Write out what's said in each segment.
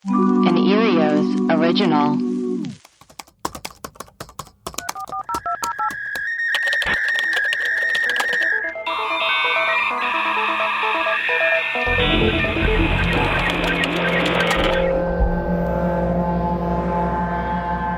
An Erios original.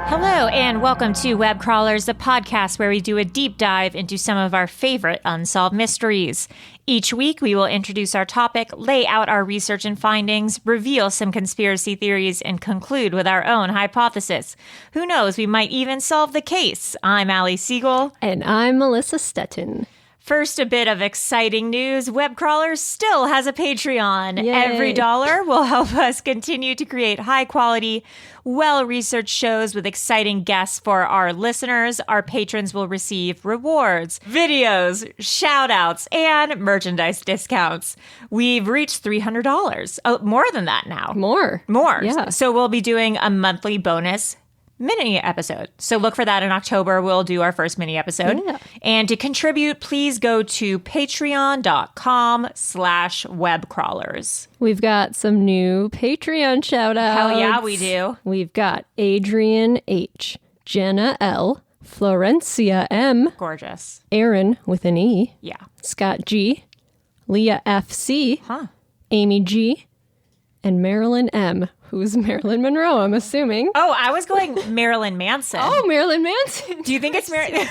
Hello, and welcome to Web Crawlers, the podcast where we do a deep dive into some of our favorite unsolved mysteries. Each week, we will introduce our topic, lay out our research and findings, reveal some conspiracy theories, and conclude with our own hypothesis. Who knows, we might even solve the case. I'm Allie Siegel. And I'm Melissa Stettin. First, a bit of exciting news. Web Crawlers still has a Patreon. Yay. Every dollar will help us continue to create high-quality, well-researched shows with exciting guests for our listeners. Our patrons will receive rewards, videos, shout-outs, and merchandise discounts. We've reached $300. Oh, more than that now. More. Yeah. So we'll be doing a monthly bonus mini episode. So look for that in October. We'll do our first mini episode. Yeah. And to contribute, please go to patreon.com/webcrawlers. We've got some new Patreon shout outs. Hell yeah, we do. We've got Adrian H., Jenna L., Florencia M., Gorgeous. Aaron with an E, Yeah. Scott G., Leah F.C., Huh. Amy G., and Marilyn M., who's Marilyn Monroe, I'm assuming. Oh, I was going Marilyn Manson. Oh, Marilyn Manson. Do you think it's Marilyn?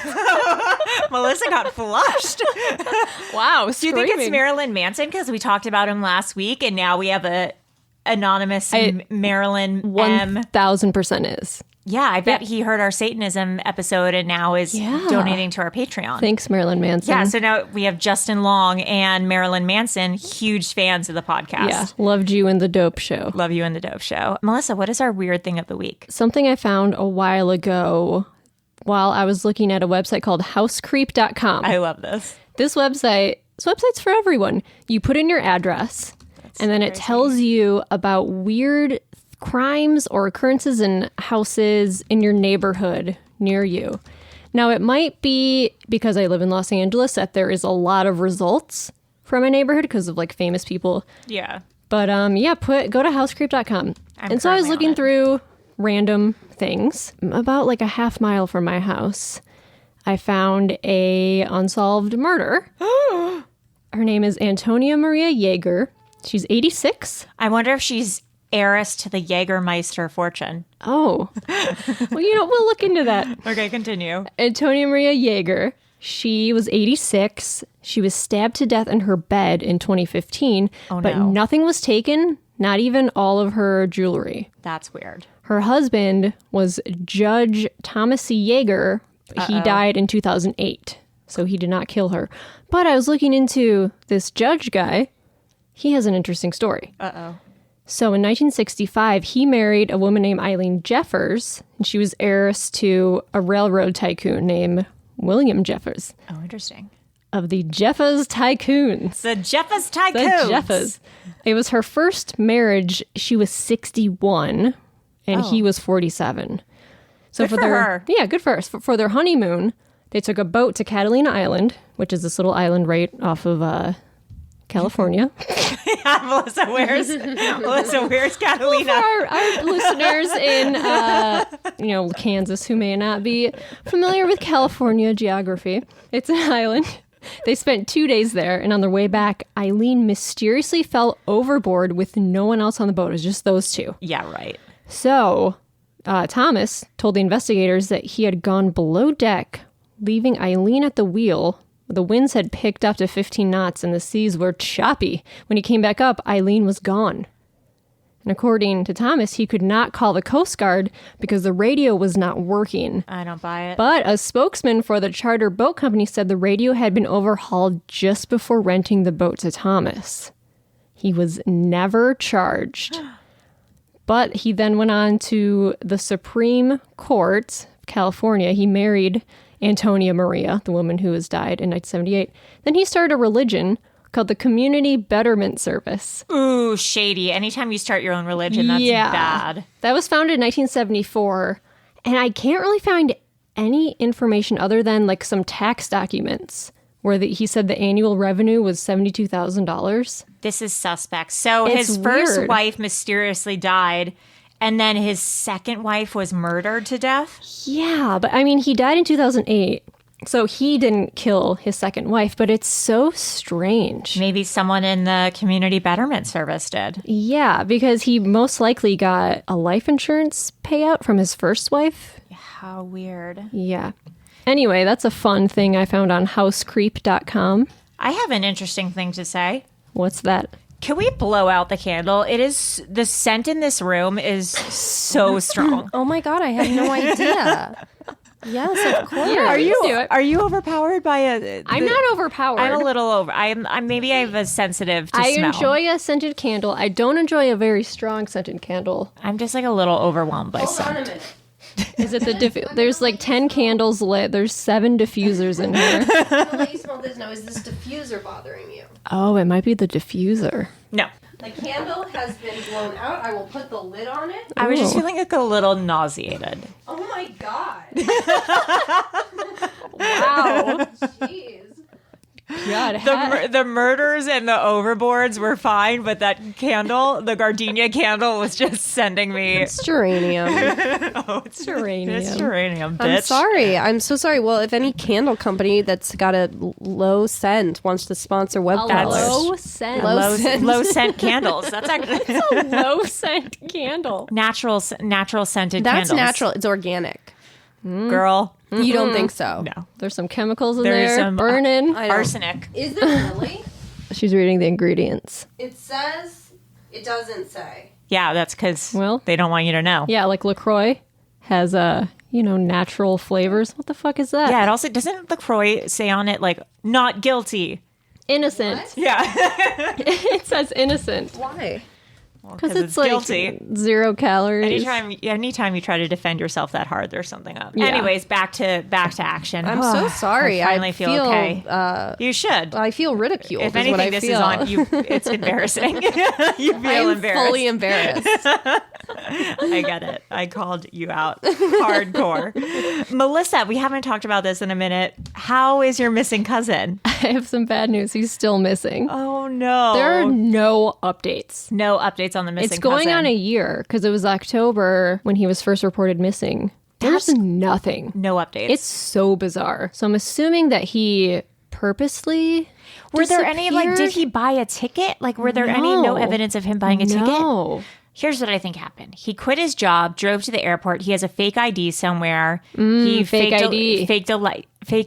Melissa got flushed. Wow, Do you think it's Marilyn Manson? Because we talked about him last week, and now we have a anonymous Marilyn M. 1,000% is. Yeah, I bet he heard our Satanism episode and now is donating to our Patreon. Thanks, Marilyn Manson. Yeah, so now we have Justin Long and Marilyn Manson, huge fans of the podcast. Yeah, loved you in the Dope Show. Love you in the Dope Show. Melissa, what is our weird thing of the week? Something I found a while ago while I was looking at a website called housecreep.com. I love this. This website's for everyone. You put in your address, and then it tells you about weird crimes or occurrences in houses in your neighborhood near you. Now, it might be because I live in Los Angeles that there is a lot of results from my neighborhood because of like famous people. Yeah. But go to housecreep.com. And so I was looking through random things. About like a half mile from my house, I found a unsolved murder. Her name is Antonia Maria Yeager. She's 86. I wonder if she's heiress to the Jägermeister fortune. Oh. Well, we'll look into that. Okay, continue. Antonia Maria Yeager. She was 86. She was stabbed to death in her bed in 2015. But nothing was taken, not even all of her jewelry. That's weird. Her husband was Judge Thomas C. Yeager. He died in 2008, so he did not kill her. But I was looking into this judge guy. He has an interesting story. So in 1965, he married a woman named Eileen Jeffers, and she was heiress to a railroad tycoon named William Jeffers. Oh, interesting. Of the Jeffers Tycoons. The Jeffers Tycoons. The Jeffers. It was her first marriage. She was 61, and he was 47. So good for her. Yeah, good for her. For their honeymoon, they took a boat to Catalina Island, which is this little island right off of California. Yeah, Melissa, where's Catalina? For our listeners in Kansas who may not be familiar with California geography, it's an island. They spent 2 days there, and on their way back, Eileen mysteriously fell overboard with no one else on the boat. It was just those two. Yeah, right. So Thomas told the investigators that he had gone below deck, leaving Eileen at the wheel. The winds had picked up to 15 knots and the seas were choppy. When he came back up, Eileen was gone. And according to Thomas, he could not call the Coast Guard because the radio was not working. I don't buy it. But a spokesman for the charter boat company said the radio had been overhauled just before renting the boat to Thomas. He was never charged. But he then went on to the Supreme Court of California. He married Antonia Maria, the woman who has died in 1978. Then he started a religion called the Community Betterment Service. Ooh, shady. Anytime you start your own religion, that's bad. That was founded in 1974, and I can't really find any information other than like some tax documents where he said the annual revenue was $72,000. This is suspect. So It's his first weird. wife mysteriously died, and then his second wife was murdered to death. Yeah, but I mean, he died in 2008. So he didn't kill his second wife, but it's so strange. Maybe someone in the community betterment service did. Yeah, because he most likely got a life insurance payout from his first wife. How weird. Yeah. Anyway, that's a fun thing I found on housecreep.com. I have an interesting thing to say. What's that? Can we blow out the candle? It is, the scent in this room is so strong. Oh my God, I had no idea. Yes, of course. Yeah, Are you overpowered by a? I'm not overpowered. I'm a little over. I'm maybe I have a sensitive to I smell. enjoy a scented candle. I don't enjoy a very strong scented candle. I'm just like a little overwhelmed by scent. minute. Is it the there's like 10 candles lit. There's 7 diffusers in here. I'll let you smell this now. Is this diffuser bothering you? Oh, it might be the diffuser. No, The candle has been blown out. I will put the lid on it. I was just Ooh. feeling like a little nauseated. Oh my God. Wow. Jeez. God, The murders and the overboards were fine, but that candle, the gardenia candle, was just sending me. It's geranium. Oh, it's geranium. It's geranium, bitch. I'm sorry. I'm so sorry. Well, if any candle company that's got a low scent wants to sponsor web a crawlers. low scent. Low scent. Low scent candles. That's actually a low scent candle. natural scented That's candles. natural. It's organic. Girl. You don't think so? No. There's some chemicals in There's there. some burning. I don't- arsenic. Is there really? She's reading the ingredients. It says. It doesn't say. Yeah, that's because Well- they don't want you to know. Yeah, like LaCroix has natural flavors. What the fuck is that? Yeah, it also doesn't LaCroix say on it like not guilty. Innocent. What? Yeah, It says innocent. Why? Because it's like guilty. 0 calories. Anytime you try to defend yourself that hard, there's something up. Yeah. Anyways, back to action. I'm so sorry. I finally feel okay. You should. I feel ridiculed. If is what anything, I this feel. is on you. It's embarrassing. You feel I'm embarrassed. fully embarrassed. I get it. I called you out hardcore. Melissa, we haven't talked about this in a minute. How is your missing cousin? I have some bad news. He's still missing. Oh no. There are no updates. no updates on the missing It's going cousin. on a year because it was October when he was first reported missing. There's nothing. No updates. It's so bizarre. So I'm assuming that he purposely Were there any, like, did disappeared? he buy a ticket? Like, were there no No. evidence of him buying a ticket? No. Here's what I think happened. He quit his job, drove to the airport. He has a fake ID somewhere. He fake ID. faked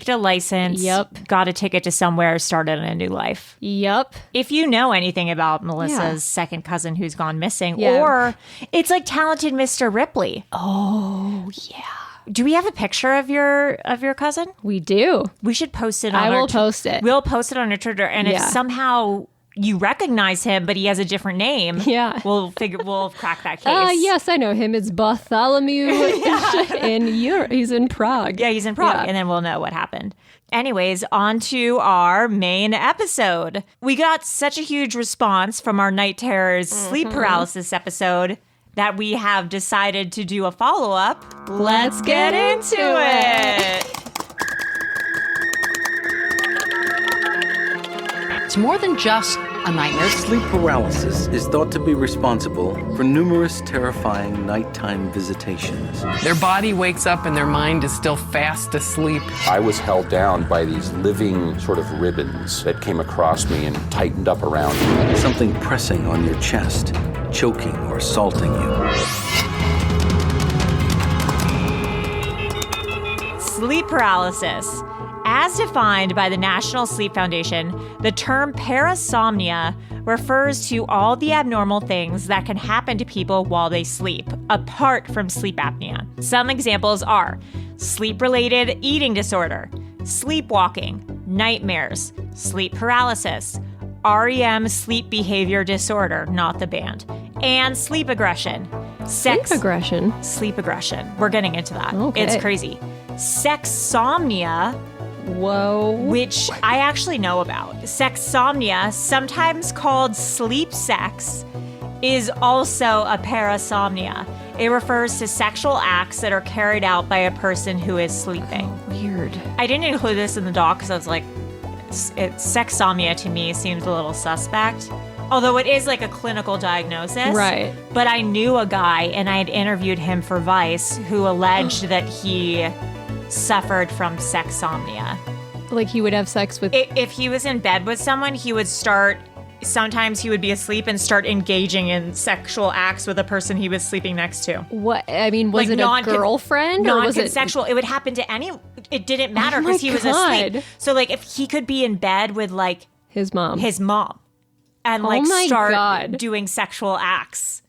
a license. Yep. Got a ticket to somewhere, started a new life. Yep. If you know anything about Melissa's Yeah. second cousin who's gone missing, Yeah. or it's like talented Mr. Ripley. Oh, yeah. Do we have a picture of your cousin? We do. We should post it on I our will post it. We'll post it on our Twitter. And if Yeah. somehow you recognize him, but he has a different name, Yeah. we'll crack that case. Yes, I know him. It's Bartholomew in Europe. He's in Prague. Yeah, he's in Prague, Yeah. and then we'll know what happened. Anyways, on to our main episode. We got such a huge response from our Night Terrors sleep paralysis episode that we have decided to do a follow-up. Let's get into it. It's more than just a nightmare. Sleep paralysis is thought to be responsible for numerous terrifying nighttime visitations. Their body wakes up and their mind is still fast asleep. I was held down by these living sort of ribbons that came across me and tightened up around me. Something pressing on your chest, choking or assaulting you. Sleep paralysis. As defined by the National Sleep Foundation, the term parasomnia refers to all the abnormal things that can happen to people while they sleep, apart from sleep apnea. Some examples are sleep-related eating disorder, sleepwalking, nightmares, sleep paralysis, REM sleep behavior disorder, not the band, and sleep aggression. Sleep aggression. Sleep aggression. We're getting into that. Okay. It's crazy. Sexsomnia, Whoa. which I actually know about. Sexsomnia, sometimes called sleep sex, is also a parasomnia. It refers to sexual acts that are carried out by a person who is sleeping. Weird. I didn't include this in the doc because I was like, sexsomnia to me seems a little suspect. Although it is like a clinical diagnosis. Right. But I knew a guy, and I had interviewed him for Vice, who alleged that he suffered from sexsomnia. Like he would have sex with... If he was in bed with someone, he would start... Sometimes he would be asleep and start engaging in sexual acts with a person he was sleeping next to. What? I mean, was it a girlfriend? Or was it... Non-consensual. It would happen to any... It didn't matter Oh my because he was asleep. God. So, like, if he could be in bed with, like... His mom. And, Oh like, my start God. doing sexual acts.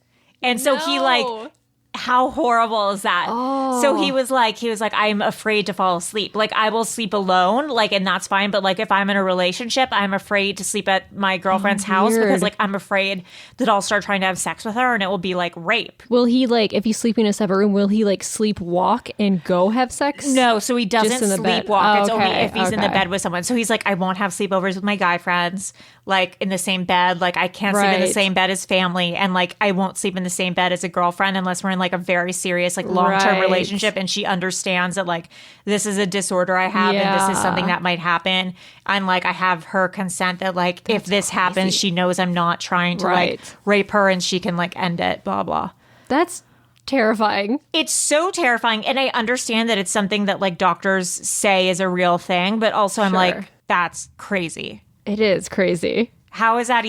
And so he, like... How horrible is that? Oh. So he was like, I'm afraid to fall asleep. Like, I will sleep alone, like, and that's fine. But like, if I'm in a relationship, I'm afraid to sleep at my girlfriend's house because weird. like, I'm afraid that I'll start trying to have sex with her and it will be like rape. Will he, like, if he's sleeping in a separate room, will he, like, sleepwalk and go have sex? No, so he doesn't in the bed. sleepwalk. Oh, It's only okay, if he's in the okay. bed with someone. So he's like, I won't have sleepovers with my guy friends, like in the same bed. Like I can't sleep in the Right. same bed as family. And like, I won't sleep in the same bed as a girlfriend unless we're in like a very serious, like long-term Right. relationship. And she understands that like, this is a disorder I have and this is Yeah. something that might happen. And like, I have her consent that like, if this happens, she knows I'm not trying to Right. like rape her and she can like end it, blah, blah. That's terrifying. It's so terrifying. And I understand that it's something that like doctors say is a real thing, but also I'm Sure. like, that's crazy. It is crazy. How is that?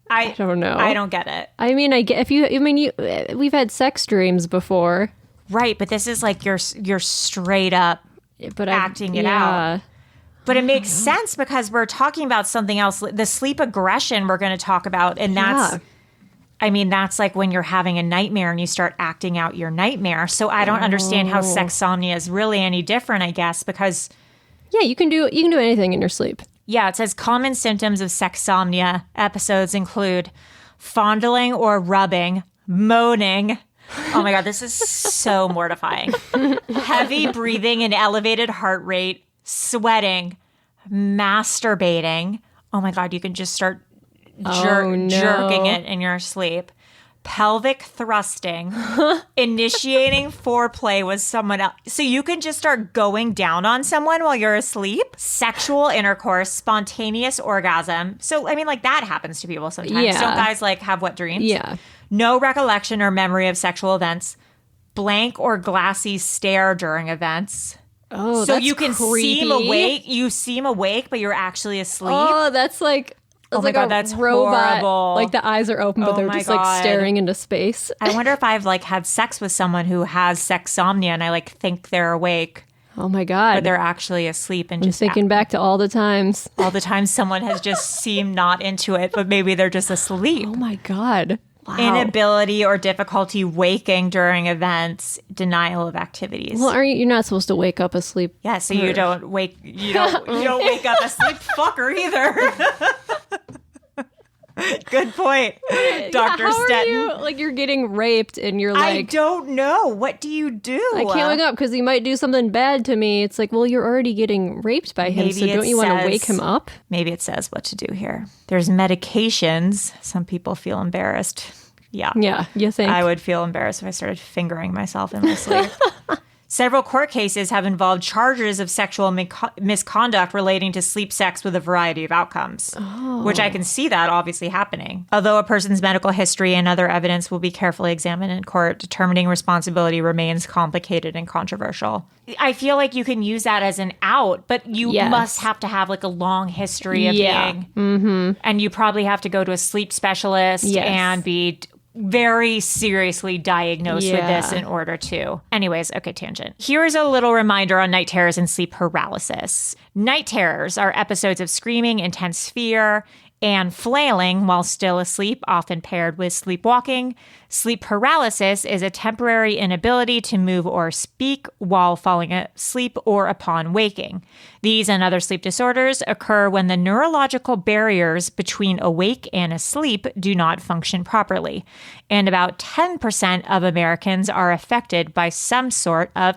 I don't know. I don't get it. I mean, we've had sex dreams before, Right. But this is like you're straight up but acting it out. But it makes sense because we're talking about something else. The sleep aggression we're going to talk about. And that's, Yeah. I mean, that's like when you're having a nightmare and you start acting out your nightmare. So I don't understand how sexsomnia is really any different, I guess, because Yeah, you can do anything in your sleep. yeah, it says common symptoms of sexsomnia episodes include fondling or rubbing, moaning. Oh my God, this is so mortifying. Heavy breathing and elevated heart rate, sweating, masturbating. Oh my God, you can just start no. jerking it in your sleep. Pelvic thrusting, initiating foreplay with someone else. So you can just start going down on someone while you're asleep. Sexual intercourse, spontaneous orgasm. So, I mean, like that happens to people sometimes. Yeah. Don't guys like have wet dreams? Yeah. No recollection or memory of sexual events. Blank or glassy stare during events. Oh, So that's you can creepy. seem awake. You seem awake, but you're actually asleep. Oh, that's like Oh my like God, a that's robot. horrible. Like the eyes are open, but Oh they're my just like God. staring into space. I wonder if I've like had sex with someone who has sexsomnia and I like think they're awake, Oh my God. but they're actually asleep and I'm just thinking back to all the times. all the time someone has just seemed not into it, but maybe they're just asleep. Oh my God. Wow. Inability or difficulty waking during events, denial of activities. Well, you're not supposed to wake up asleep. Yeah, so you don't wake you don't wake up asleep fucker either. Good point, Dr. How are Stetton. you? Like you're getting raped and you're I like, don't know. What do you do? I can't wake up because he might do something bad to me. It's like, well, you're already getting raped by him, Maybe so it don't you want to says- wake him up? Maybe it says what to do here. There's medications. Some people feel embarrassed. Yeah. Yeah, you think? I would feel embarrassed if I started fingering myself in my sleep. Several court cases have involved charges of sexual misconduct relating to sleep sex with a variety of outcomes, which I can see that obviously happening. Although a person's medical history and other evidence will be carefully examined in court, determining responsibility remains complicated and controversial. I feel like you can use that as an out, but you Yes. must have to have like a long history of Yeah. being, and you probably have to go to a sleep specialist Yes. and be very seriously diagnosed with this Yeah. in order to. Anyways, okay, tangent. Here's a little reminder on night terrors and sleep paralysis. Night terrors are episodes of screaming, intense fear, and flailing while still asleep, often paired with sleepwalking. Sleep paralysis is a temporary inability to move or speak while falling asleep or upon waking. These and other sleep disorders occur when the neurological barriers between awake and asleep do not function properly. And about 10% of Americans are affected by some sort of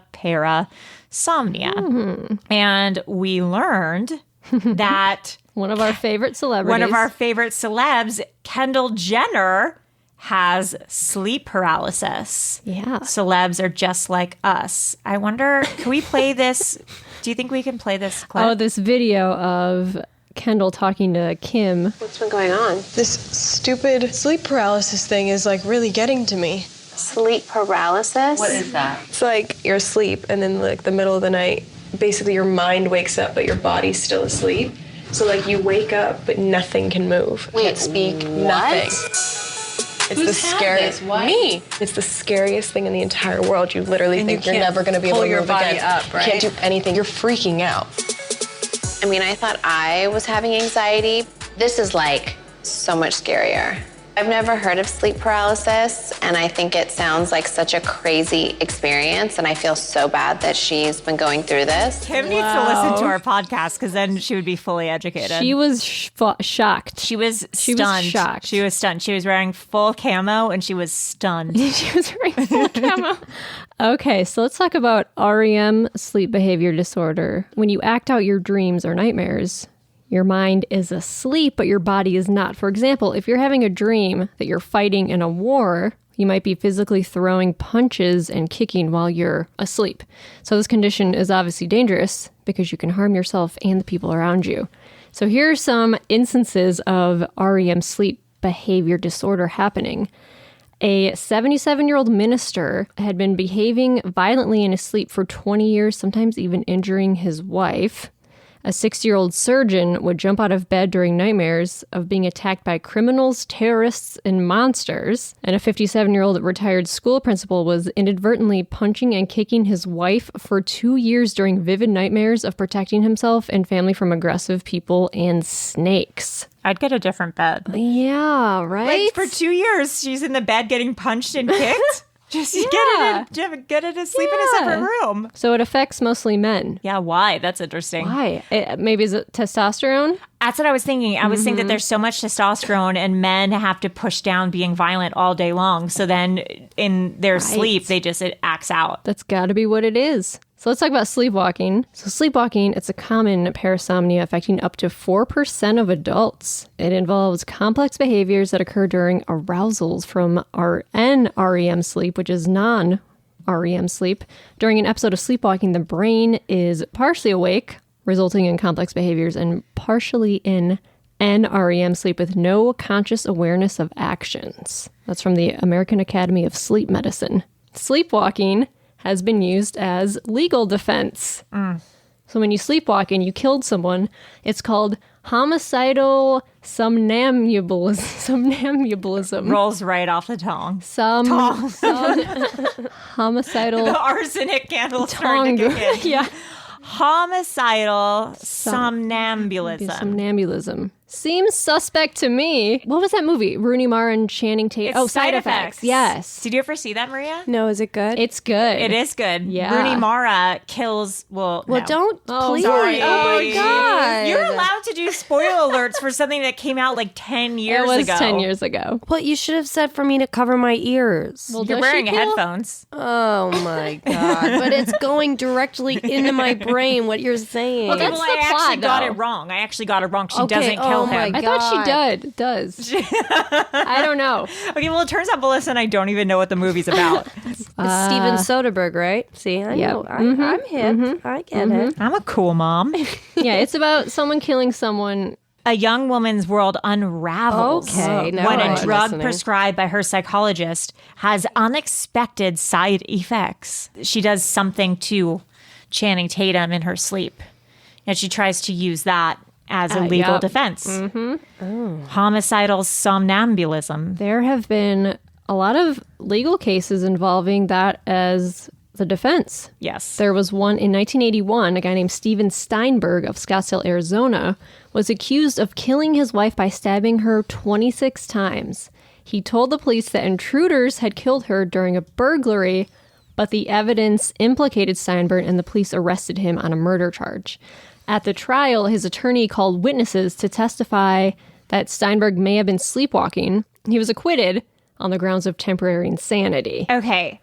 parasomnia. And we learned that One of our favorite celebrities. one of our favorite celebs, Kendall Jenner, has sleep paralysis. Yeah. Celebs are just like us. I wonder, can we play this? Do you think we can play this clip? Oh, this video of Kendall talking to Kim. What's been going on? This stupid sleep paralysis thing is like really getting to me. Sleep paralysis? What is that? It's like you're asleep and then like the middle of the night, basically your mind wakes up but your body's still asleep. So like you wake up but nothing can move. Wait, Can't speak, what? nothing. It's the scariest. Why? Me. It's the scariest thing in the entire world. You literally think you're can't never going to be able pull to your move body again. up, right? You can't do anything. You're freaking out. I mean, I thought I was having anxiety. This is like so much scarier. I've never heard of sleep paralysis, and I think it sounds like such a crazy experience, and I feel so bad that she's been going through this. Kim needs to listen to our podcast because then she would be fully educated. She was shocked. She was stunned. She was shocked. She was stunned. She was wearing full camo and she was stunned. She was wearing full camo. Okay, so let's talk about REM, sleep behavior disorder. When you act out your dreams or nightmares, your mind is asleep, but your body is not. For example, if you're having a dream that you're fighting in a war, you might be physically throwing punches and kicking while you're asleep. So this condition is obviously dangerous because you can harm yourself and the people around you. So here are some instances of REM sleep behavior disorder happening. A 77-year-old minister had been behaving violently in his sleep for 20 years, sometimes even injuring his wife. A 60-year-old surgeon would jump out of bed during nightmares of being attacked by criminals, terrorists, and monsters. And a 57-year-old retired school principal was inadvertently punching and kicking his wife for 2 years during vivid nightmares of protecting himself and family from aggressive people and snakes. I'd get a different bed. Yeah, right? Like for 2 years, she's in the bed getting punched and kicked. Just get it to sleep in a separate room. So it affects mostly men. Yeah, why? That's interesting. Why? Maybe is it testosterone? That's what I was thinking. I was thinking that there's so much testosterone and men have to push down being violent all day long. So then in their sleep, it acts out. That's got to be what it is. So let's talk about sleepwalking. So sleepwalking, it's a common parasomnia affecting up to 4% of adults. It involves complex behaviors that occur during arousals from NREM sleep, which is non-REM sleep. During an episode of sleepwalking, the brain is partially awake, resulting in complex behaviors, and partially in NREM sleep with no conscious awareness of actions. That's from the American Academy of Sleep Medicine. Sleepwalking has been used as legal defense. So when you sleepwalk and you killed someone, it's called homicidal somnambulism. Rolls right off the tongue. Homicidal. The arsenic candle starting to kick in. Yeah. Homicidal somnambulism. Somnambulism. Seems suspect to me. What was that movie? Rooney Mara and Channing Tatum. It's Side Effects. Yes. Did you ever see that, Maria? No, is it good? It's good. It is good. Yeah. Rooney Mara kills. Well, don't. Please. Sorry. Oh my God. You're allowed to do spoiler alerts for something that came out like 10 years ago. It was 10 years ago. What you should have said for me to cover my ears. Well, You're does she wearing kill? headphones. Oh my God. But it's going directly into my brain, what you're saying. Well, that's Well, the I plot, actually got though. it wrong. She doesn't Okay, kill oh him. my I thought she God. does. I don't know. Okay, well, it turns out, Melissa and I don't even know what the movie's about. It's Steven Soderbergh, right? See, I know. Mm-hmm. I'm hip. I get it. I'm a cool mom. Yeah, it's about someone killing someone. A young woman's world unravels Okay, now when a I'm drug listening. prescribed by her psychologist has unexpected side effects. She does something to Channing Tatum in her sleep, and she tries to use that as a legal yep. defense. Homicidal somnambulism. There have been a lot of legal cases involving that as the defense. Yes. There was one in 1981. A guy named Steven Steinberg of Scottsdale, Arizona, was accused of killing his wife by stabbing her 26 times. He told the police that intruders had killed her during a burglary, but the evidence implicated Steinberg and the police arrested him on a murder charge. At the trial, his attorney called witnesses to testify that Steinberg may have been sleepwalking. He was acquitted on the grounds of temporary insanity. Okay.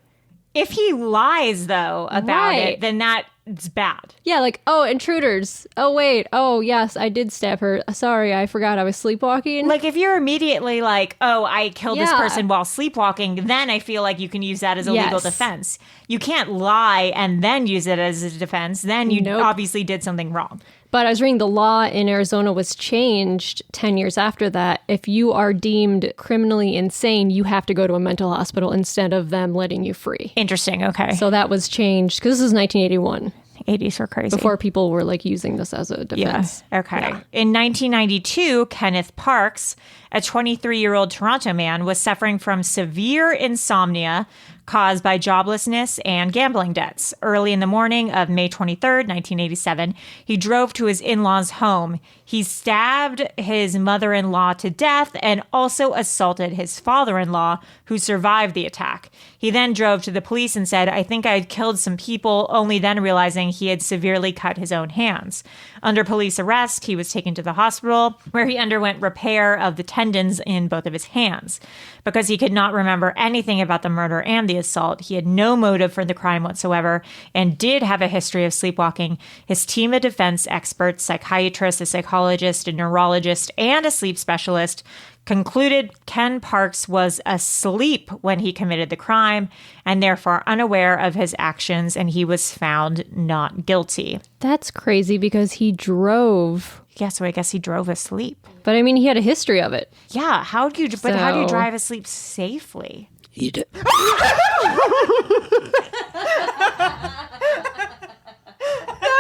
If he lies, though, about Right. it, then that's bad. Yeah, like, oh, intruders. Oh, wait. Oh, yes, I did stab her. Sorry, I forgot I was sleepwalking. Like, if you're immediately like, oh, I killed this Yeah. person while sleepwalking, then I feel like you can use that as a legal Yes. defense. You can't lie and then use it as a defense. Then you Nope. obviously did something wrong. But I was reading the law in Arizona was changed 10 years after that. If you are deemed criminally insane, you have to go to a mental hospital instead of them letting you free. Interesting. Okay. So that was changed because this is 1981. 80s were crazy. Before people were like using this as a defense. Yeah. Okay. Yeah. In 1992, Kenneth Parks, a 23-year-old Toronto man, was suffering from severe insomnia caused by joblessness and gambling debts. Early in the morning of May 23rd, 1987, he drove to his in-laws' home. He stabbed his mother-in-law to death and also assaulted his father-in-law, who survived the attack. He then drove to the police and said, "I think I killed some people," only then realizing he had severely cut his own hands. Under police arrest, he was taken to the hospital, where he underwent repair of the tendons in both of his hands. Because he could not remember anything about the murder and the assault, he had no motive for the crime whatsoever and did have a history of sleepwalking. His team of defense experts, psychiatrists, a psychologist, a neurologist, and a sleep specialist concluded Ken Parks was asleep when he committed the crime and therefore unaware of his actions, and he was found not guilty. That's crazy because he drove. Yeah, so I guess he drove asleep. But I mean, he had a history of it. Yeah, how do you drive asleep safely? You do. That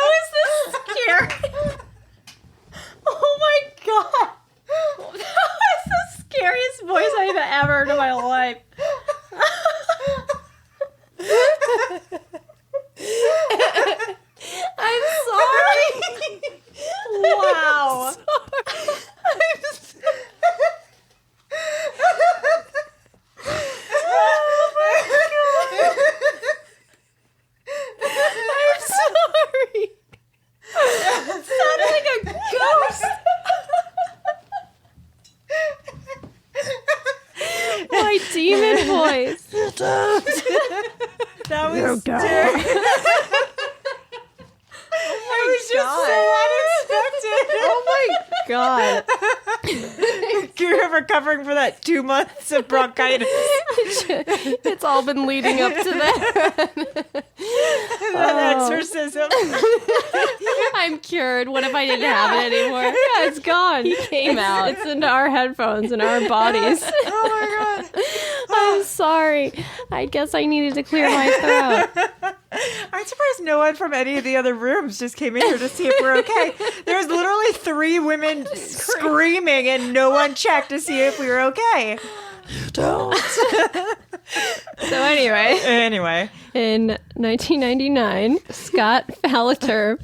was the scary. Oh my god. That was the scariest voice I've ever heard in my life. I'm sorry. Wow. I'm sorry. It sounded like a ghost. My demon voice. That was scary. It was just so unexpected. Oh my god. You're recovering for that 2 months of bronchitis. It's all been leading up to that. That exorcism. I'm cured. What if I didn't have it anymore? Yeah, it's gone. He came out. It's into our headphones and our bodies. Oh my god. I'm sorry. I guess I needed to clear my throat. I'm surprised no one from any of the other rooms just came in here to see if we're okay. There was literally 3 women screaming and no one checked to see if we were okay. Don't. So anyway, in 1999, Scott Fallater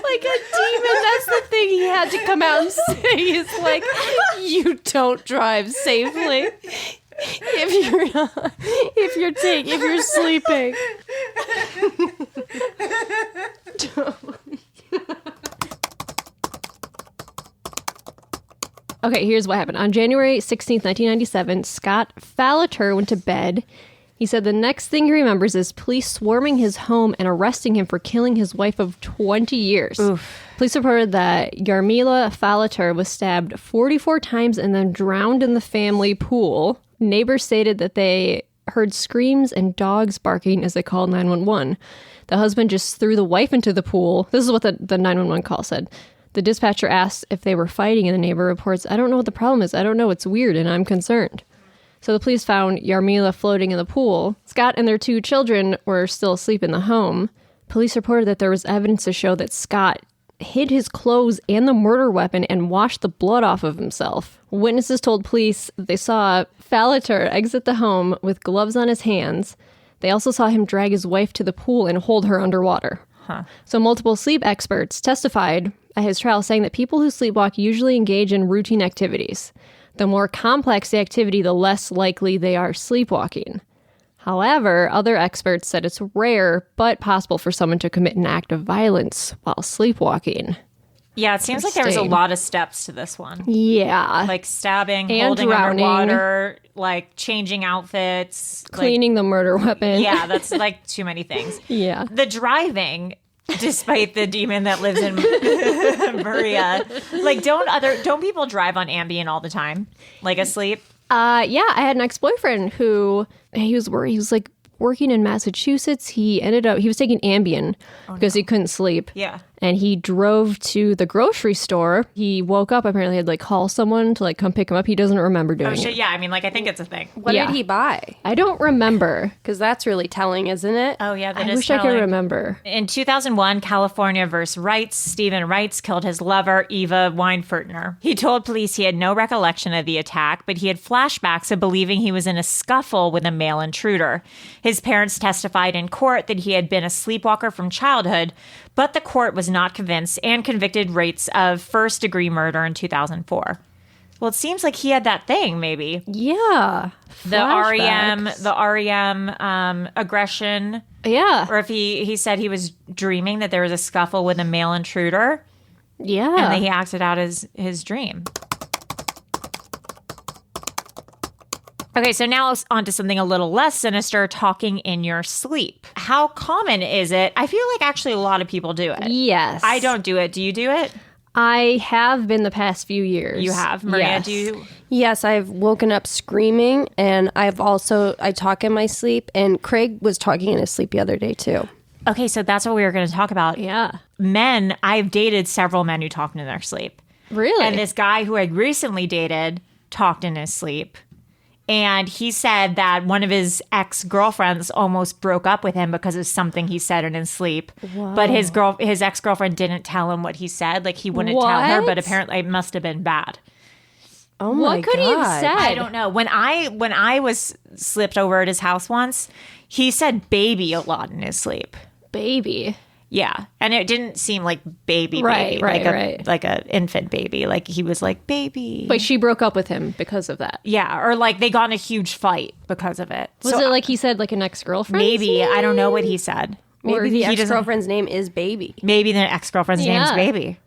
Like a demon. That's the thing he had to come out and say. He's like, you don't drive safely if you're sleeping. Okay, here's what happened. On January 16th, 1997, Scott Fallater went to bed. He said the next thing he remembers is police swarming his home and arresting him for killing his wife of 20 years. Oof. Police reported that Yarmila Fallater was stabbed 44 times and then drowned in the family pool. Neighbors stated that they heard screams and dogs barking as they called 911. The husband just threw the wife into the pool. This is what the 911 call said. The dispatcher asked if they were fighting, and the neighbor reports, "I don't know what the problem is. I don't know. It's weird, and I'm concerned." So the police found Yarmila floating in the pool. Scott and their 2 children were still asleep in the home. Police reported that there was evidence to show that Scott hid his clothes and the murder weapon and washed the blood off of himself. Witnesses told police that they saw Fallater exit the home with gloves on his hands. They also saw him drag his wife to the pool and hold her underwater. So multiple sleep experts testified at his trial saying that people who sleepwalk usually engage in routine activities. The more complex the activity, the less likely they are sleepwalking. However, other experts said it's rare but possible for someone to commit an act of violence while sleepwalking. Yeah, it seems like there was a lot of steps to this one. Yeah. Like stabbing, and holding drowning, underwater, like changing outfits. Cleaning the murder weapon. Yeah, that's like too many things. Yeah. The driving, despite the demon that lives in Maria. Like, don't people drive on Ambien all the time? Like asleep? Yeah, I had an ex-boyfriend who, he was worried. He was like, working in Massachusetts. He was taking Ambien because he couldn't sleep. Yeah. And he drove to the grocery store. He woke up, apparently had to call someone to come pick him up. He doesn't remember doing it. Yeah, I mean, I think it's a thing. What did he buy? I don't remember. Because that's really telling, isn't it? Oh, yeah, that I is wish I could telling. remember. In 2001, California vs. Wrights, Stephen Wrights killed his lover, Eva Weinfurtner. He told police he had no recollection of the attack, but he had flashbacks of believing he was in a scuffle with a male intruder. His parents testified in court that he had been a sleepwalker from childhood, but the court was not convinced and convicted Wrights of first-degree murder in 2004. Well, it seems like he had that thing, maybe. Yeah. The Flashbacks. REM aggression. Yeah. Or if he said he was dreaming that there was a scuffle with a male intruder. Yeah. And then he acted out his dream. Okay, so now on to something a little less sinister, talking in your sleep. How common is it? I feel like actually a lot of people do it. Yes. I don't do it. Do you do it? I have been the past few years. You have? Maria, Yes. do you? Yes, I've woken up screaming, and I talk in my sleep, and Craig was talking in his sleep the other day, too. Okay, so that's what we were going to talk about. Yeah. Men, I've dated several men who talked in their sleep. Really? And this guy who I recently dated talked in his sleep. And he said that one of his ex-girlfriends almost broke up with him because of something he said in his sleep. Whoa. But his ex-girlfriend didn't tell him what he said. He wouldn't tell her, but apparently it must have been bad. Oh my God. What could he have said? I don't know. When I was slipped over at his house once, he said baby a lot in his sleep. Baby. Yeah. And it didn't seem like baby, Right. like a infant baby. He was like, baby. But she broke up with him because of that. Yeah. Or they got in a huge fight because of it. Was it like he said an ex-girlfriend? Maybe. I don't know what he said. Maybe the he doesn't- ex-girlfriend's name is Baby. Maybe the ex-girlfriend's name is Baby.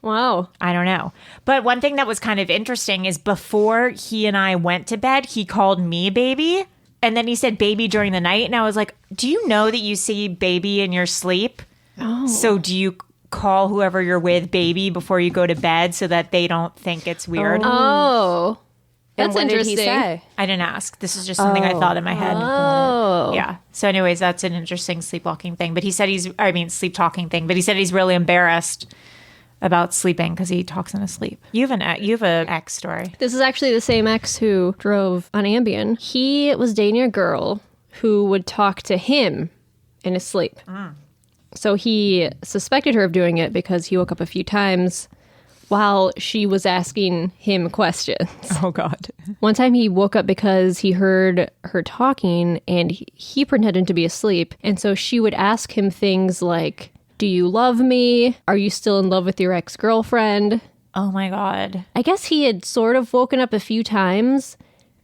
Wow. I don't know. But one thing that was kind of interesting is before he and I went to bed, he called me baby. And then he said baby during the night. And I was like, do you know that you see baby in your sleep? Oh. So do you call whoever you're with baby before you go to bed so that they don't think it's weird? Oh. That's And what interesting. did he say? I didn't ask. This is just something I thought in my head. Oh. Yeah. So anyways, that's an interesting sleepwalking thing. But he said sleep talking thing. But he said he's really embarrassed about sleeping because he talks in his sleep. You have an ex story. This is actually the same ex who drove on Ambien. He was dating a girl who would talk to him in his sleep. So he suspected her of doing it because he woke up a few times while she was asking him questions. Oh, God. One time he woke up because he heard her talking and he pretended to be asleep. And so she would ask him things like, do you love me? Are you still in love with your ex-girlfriend? Oh, my God. I guess he had sort of woken up a few times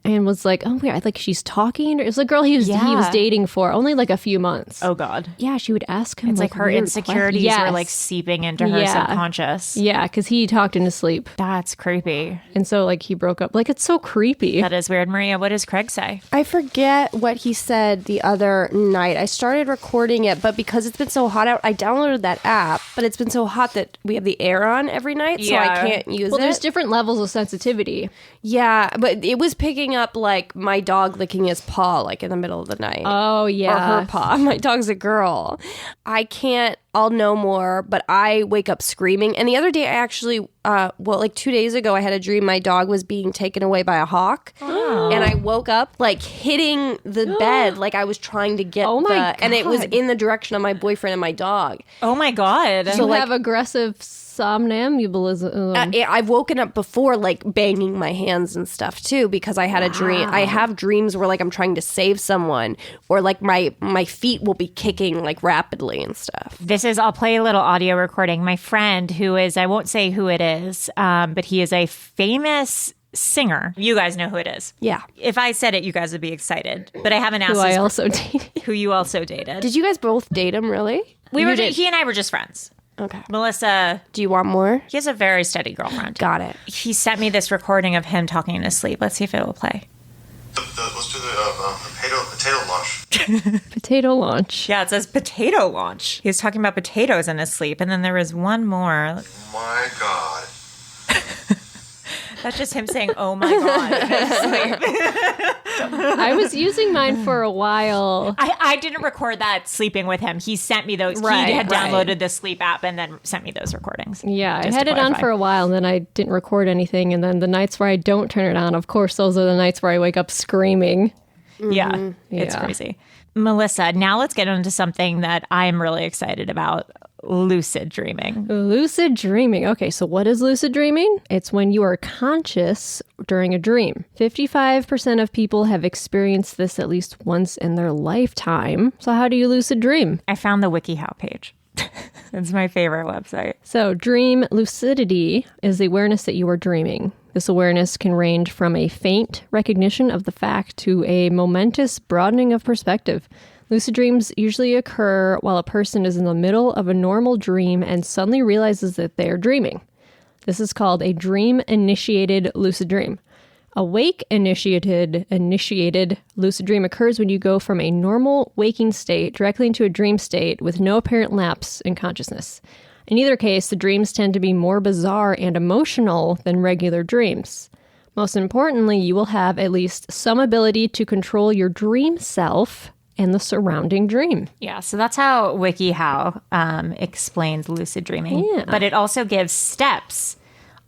and was like, oh, wait, she's talking? It was a girl he was dating for only a few months. Oh, God. Yeah, she would ask him. It's like her weird insecurities questions. were seeping into her subconscious. Yeah, because he talked in his sleep. That's creepy. And so he broke up. It's so creepy. That is weird. Maria, what does Craig say? I forget what he said the other night. I started recording it, but because it's been so hot out, I downloaded that app, but it's been so hot that we have the air on every night, so I can't use it. Well, there's different levels of sensitivity. Yeah, but it was picking up my dog licking his paw in the middle of the night. Oh, yeah. Or her paw. My dog's a girl. I'll know more, but I wake up screaming. And the other day I actually, 2 days ago, I had a dream my dog was being taken away by a hawk. Oh. And I woke up hitting the bed I was trying to get and it was in the direction of my boyfriend and my dog. Oh, my God. So you have aggressive somnambulism. I've woken up before banging my hands and stuff too because I had a dream. I have dreams where I'm trying to save someone or my feet will be kicking rapidly and stuff. I'll play a little audio recording. My friend who is, I won't say who it is, but he is a famous singer. You guys know who it is. Yeah. If I said it, you guys would be excited. But I haven't asked Who you also dated. Did you guys both date him, really? He and I were just friends. Okay. Melissa. Do you want more? He has a very steady girlfriend. Got it. He sent me this recording of him talking in his sleep. Let's see if it will play. Let's do the potato launch. Potato launch. Yeah, it says potato launch. He was talking about potatoes in his sleep. And then there was one more. My God. That's just him saying, oh my God. in his sleep. I was using mine for a while. I didn't record that sleeping with him. He sent me those. Right, he had right. downloaded the sleep app and then sent me those recordings. Yeah, I Just had to it on clarify. for a while, and then I didn't record anything. And then the nights where I don't turn it on, of course, those are the nights where I wake up screaming. Yeah, it's Yeah. crazy. Melissa, now let's get into something that I'm really excited about. Lucid dreaming. Lucid dreaming. Okay, so what is lucid dreaming? It's when you are conscious during a dream. 55% of people have experienced this at least once in their lifetime. So how do you lucid dream? I found the WikiHow page. It's my favorite website. So dream lucidity is the awareness that you are dreaming. This awareness can range from a faint recognition of the fact to a momentous broadening of perspective. Lucid dreams usually occur while a person is in the middle of a normal dream and suddenly realizes that they are dreaming. This is called a dream-initiated lucid dream. A wake-initiated lucid dream occurs when you go from a normal waking state directly into a dream state with no apparent lapse in consciousness. In either case, the dreams tend to be more bizarre and emotional than regular dreams. Most importantly, you will have at least some ability to control your dream self and the surrounding dream. Yeah, so that's how WikiHow explains lucid dreaming. Yeah. But it also gives steps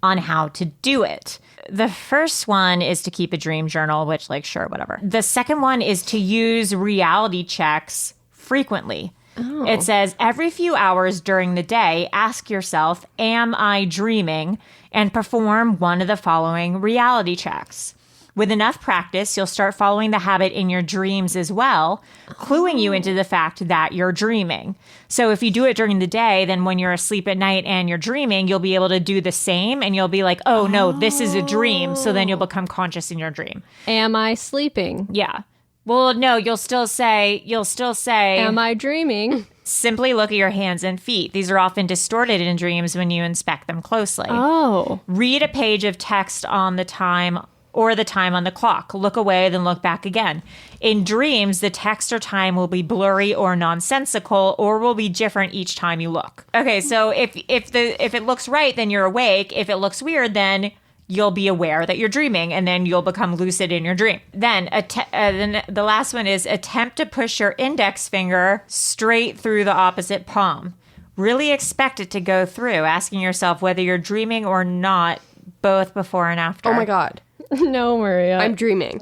on how to do it. The first one is to keep a dream journal, which, like, sure, whatever. The second one is to use reality checks frequently. Oh. It says every few hours during the day, ask yourself, am I dreaming? And perform one of the following reality checks. With enough practice, you'll start following the habit in your dreams as well, cluing you into the fact that you're dreaming. So if you do it during the day, then when you're asleep at night and you're dreaming, you'll be able to do the same and you'll be like, oh no, this is a dream. So then you'll become conscious in your dream. Am I sleeping? Yeah. Well, no, you'll still say, Am I dreaming? simply look at your hands and feet. These are often distorted in dreams when you inspect them closely. Oh. Read a page of text on the time or the time on the clock. Look away, then look back again. In dreams, the text or time will be blurry or nonsensical or will be different each time you look. Okay, so if it looks right, then you're awake. If it looks weird, then you'll be aware that you're dreaming, and then you'll become lucid in your dream. Then the last one is attempt to push your index finger straight through the opposite palm. Really expect it to go through, asking yourself whether you're dreaming or not, both before and after. Oh my God. No, Maria. I'm dreaming.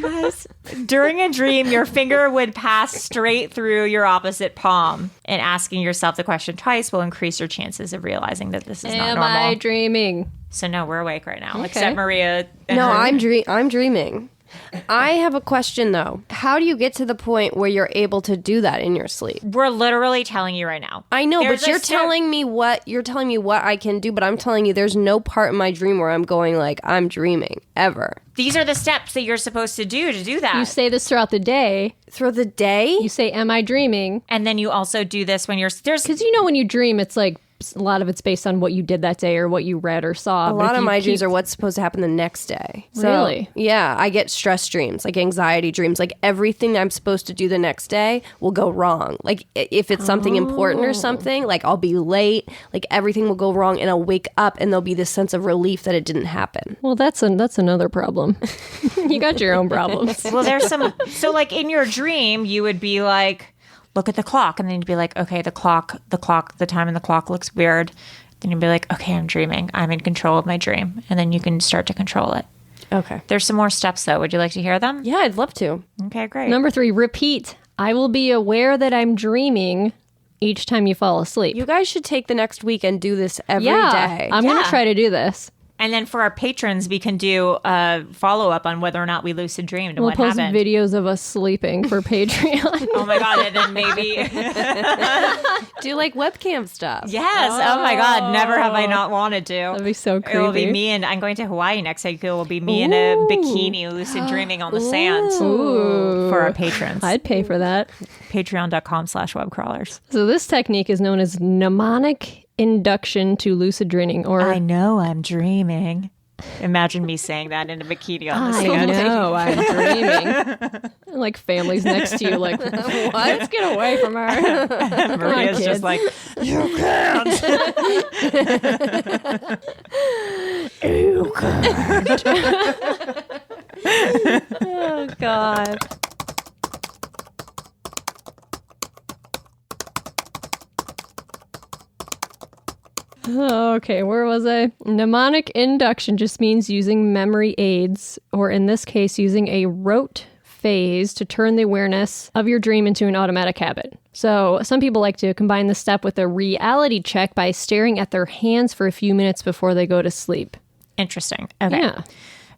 Guys, during a dream, your finger would pass straight through your opposite palm, and asking yourself the question twice will increase your chances of realizing that this is not Am normal. I dreaming? So no, we're awake right now, Okay. except Maria. And No, her. I'm dreaming. I have a question though. How do you get to the point where you're able to do that in your sleep? We're literally telling you right now. I know, There's but a you're telling me what I can do, but I'm telling you there's no part in my dream where I'm going like I'm dreaming ever. These are the steps that you're supposed to do that. You say this throughout the day. Through the day? You say, am I dreaming? And then you also do this when there's Because you know when you dream, it's like a lot of it's based on what you did that day or what you read or saw. A lot of my dreams are what's supposed to happen the next day. So, Really? Yeah, I get stress dreams, like anxiety dreams. Like everything I'm supposed to do the next day will go wrong. Like if it's something important or something, like I'll be late, like everything will go wrong and I'll wake up and there'll be this sense of relief that it didn't happen. Well, that's another problem. You got your own problems. well, there's some. So like in your dream, you would be like, look at the clock, and then you'd be like, okay, the time on the clock looks weird. Then you'd be like, okay, I'm dreaming. I'm in control of my dream, and then you can start to control it. Okay. There's some more steps though. Would you like to hear them? Yeah, I'd love to. Okay, great. Number 3, repeat. I will be aware that I'm dreaming each time you fall asleep. You guys should take the next week and do this every day. I'm going to try to do this. And then for our patrons, we can do a follow-up on whether or not we lucid dreamed and We'll what post happened. videos of us sleeping for Patreon. Oh my God, and then maybe... Do like webcam stuff. Yes. Oh my God, never have I not wanted to. That'd be so creepy. It will be me, and I'm going to Hawaii next week. It will be me in a bikini lucid dreaming on the sand for our patrons. I'd pay for that. Patreon.com/webcrawlers. So this technique is known as mnemonic induction to lucid dreaming, or I know I'm dreaming. Imagine me saying that in a bikini on the I stand. know, I'm dreaming. And, like, family's next to you, like, what? Let's get away from her. Maria's just like, you can't. You can't. Oh, God. Okay, where was I? Mnemonic induction just means using memory aids, or in this case, using a rote phase to turn the awareness of your dream into an automatic habit. So some people like to combine this step with a reality check by staring at their hands for a few minutes before they go to sleep. Interesting. Okay. Yeah.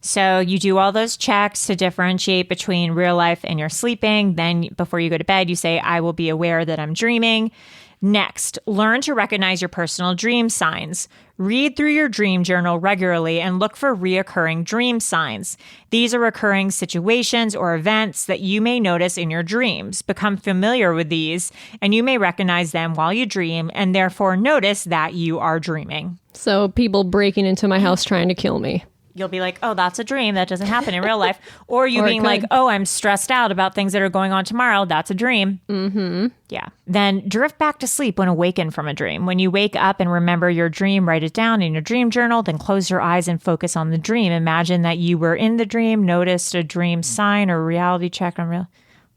So you do all those checks to differentiate between real life and your sleeping. Then before you go to bed, you say, I will be aware that I'm dreaming. Next, learn to recognize your personal dream signs. Read through your dream journal regularly and look for reoccurring dream signs. These are recurring situations or events that you may notice in your dreams. Become familiar with these, and you may recognize them while you dream and therefore notice that you are dreaming. So people breaking into my house trying to kill me. You'll be like, oh, that's a dream. That doesn't happen in real life. Or you Or it being like, could. oh, I'm stressed out about things that are going on tomorrow. That's a dream. Mm-hmm. Yeah. Then drift back to sleep when awakened from a dream. When you wake up and remember your dream, write it down in your dream journal. Then close your eyes and focus on the dream. Imagine that you were in the dream, noticed a dream sign or reality check on real.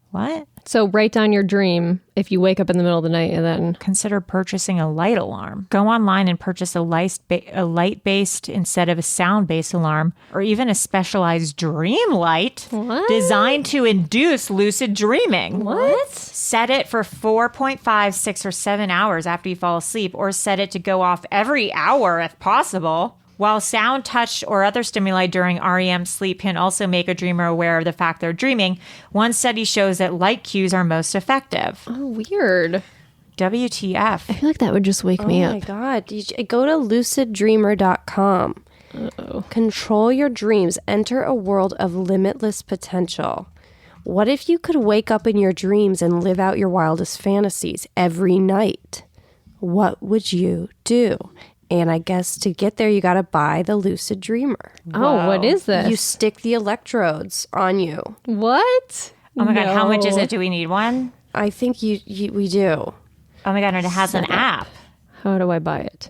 What? So write down your dream if you wake up in the middle of the night and then... Consider purchasing a light alarm. Go online and purchase a light-based instead of a sound-based alarm, or even a specialized dream light designed to induce lucid dreaming. What? Set it for 4.5, 6, or 7 hours after you fall asleep, or set it to go off every hour if possible. While sound, touch, or other stimuli during REM sleep can also make a dreamer aware of the fact they're dreaming, one study shows that light cues are most effective. Oh, weird. WTF. I feel like that would just wake me Oh up. my God. Go to luciddreamer.com. Uh-oh. Control your dreams. Enter a world of limitless potential. What if you could wake up in your dreams and live out your wildest fantasies every night? What would you do? And I guess to get there, you got to buy the Lucid Dreamer. Oh, what is this? You stick the electrodes on you. What? Oh my God, how much is No. it? Do we need one? I think we do. Oh my God, and it has an app. How do I buy it?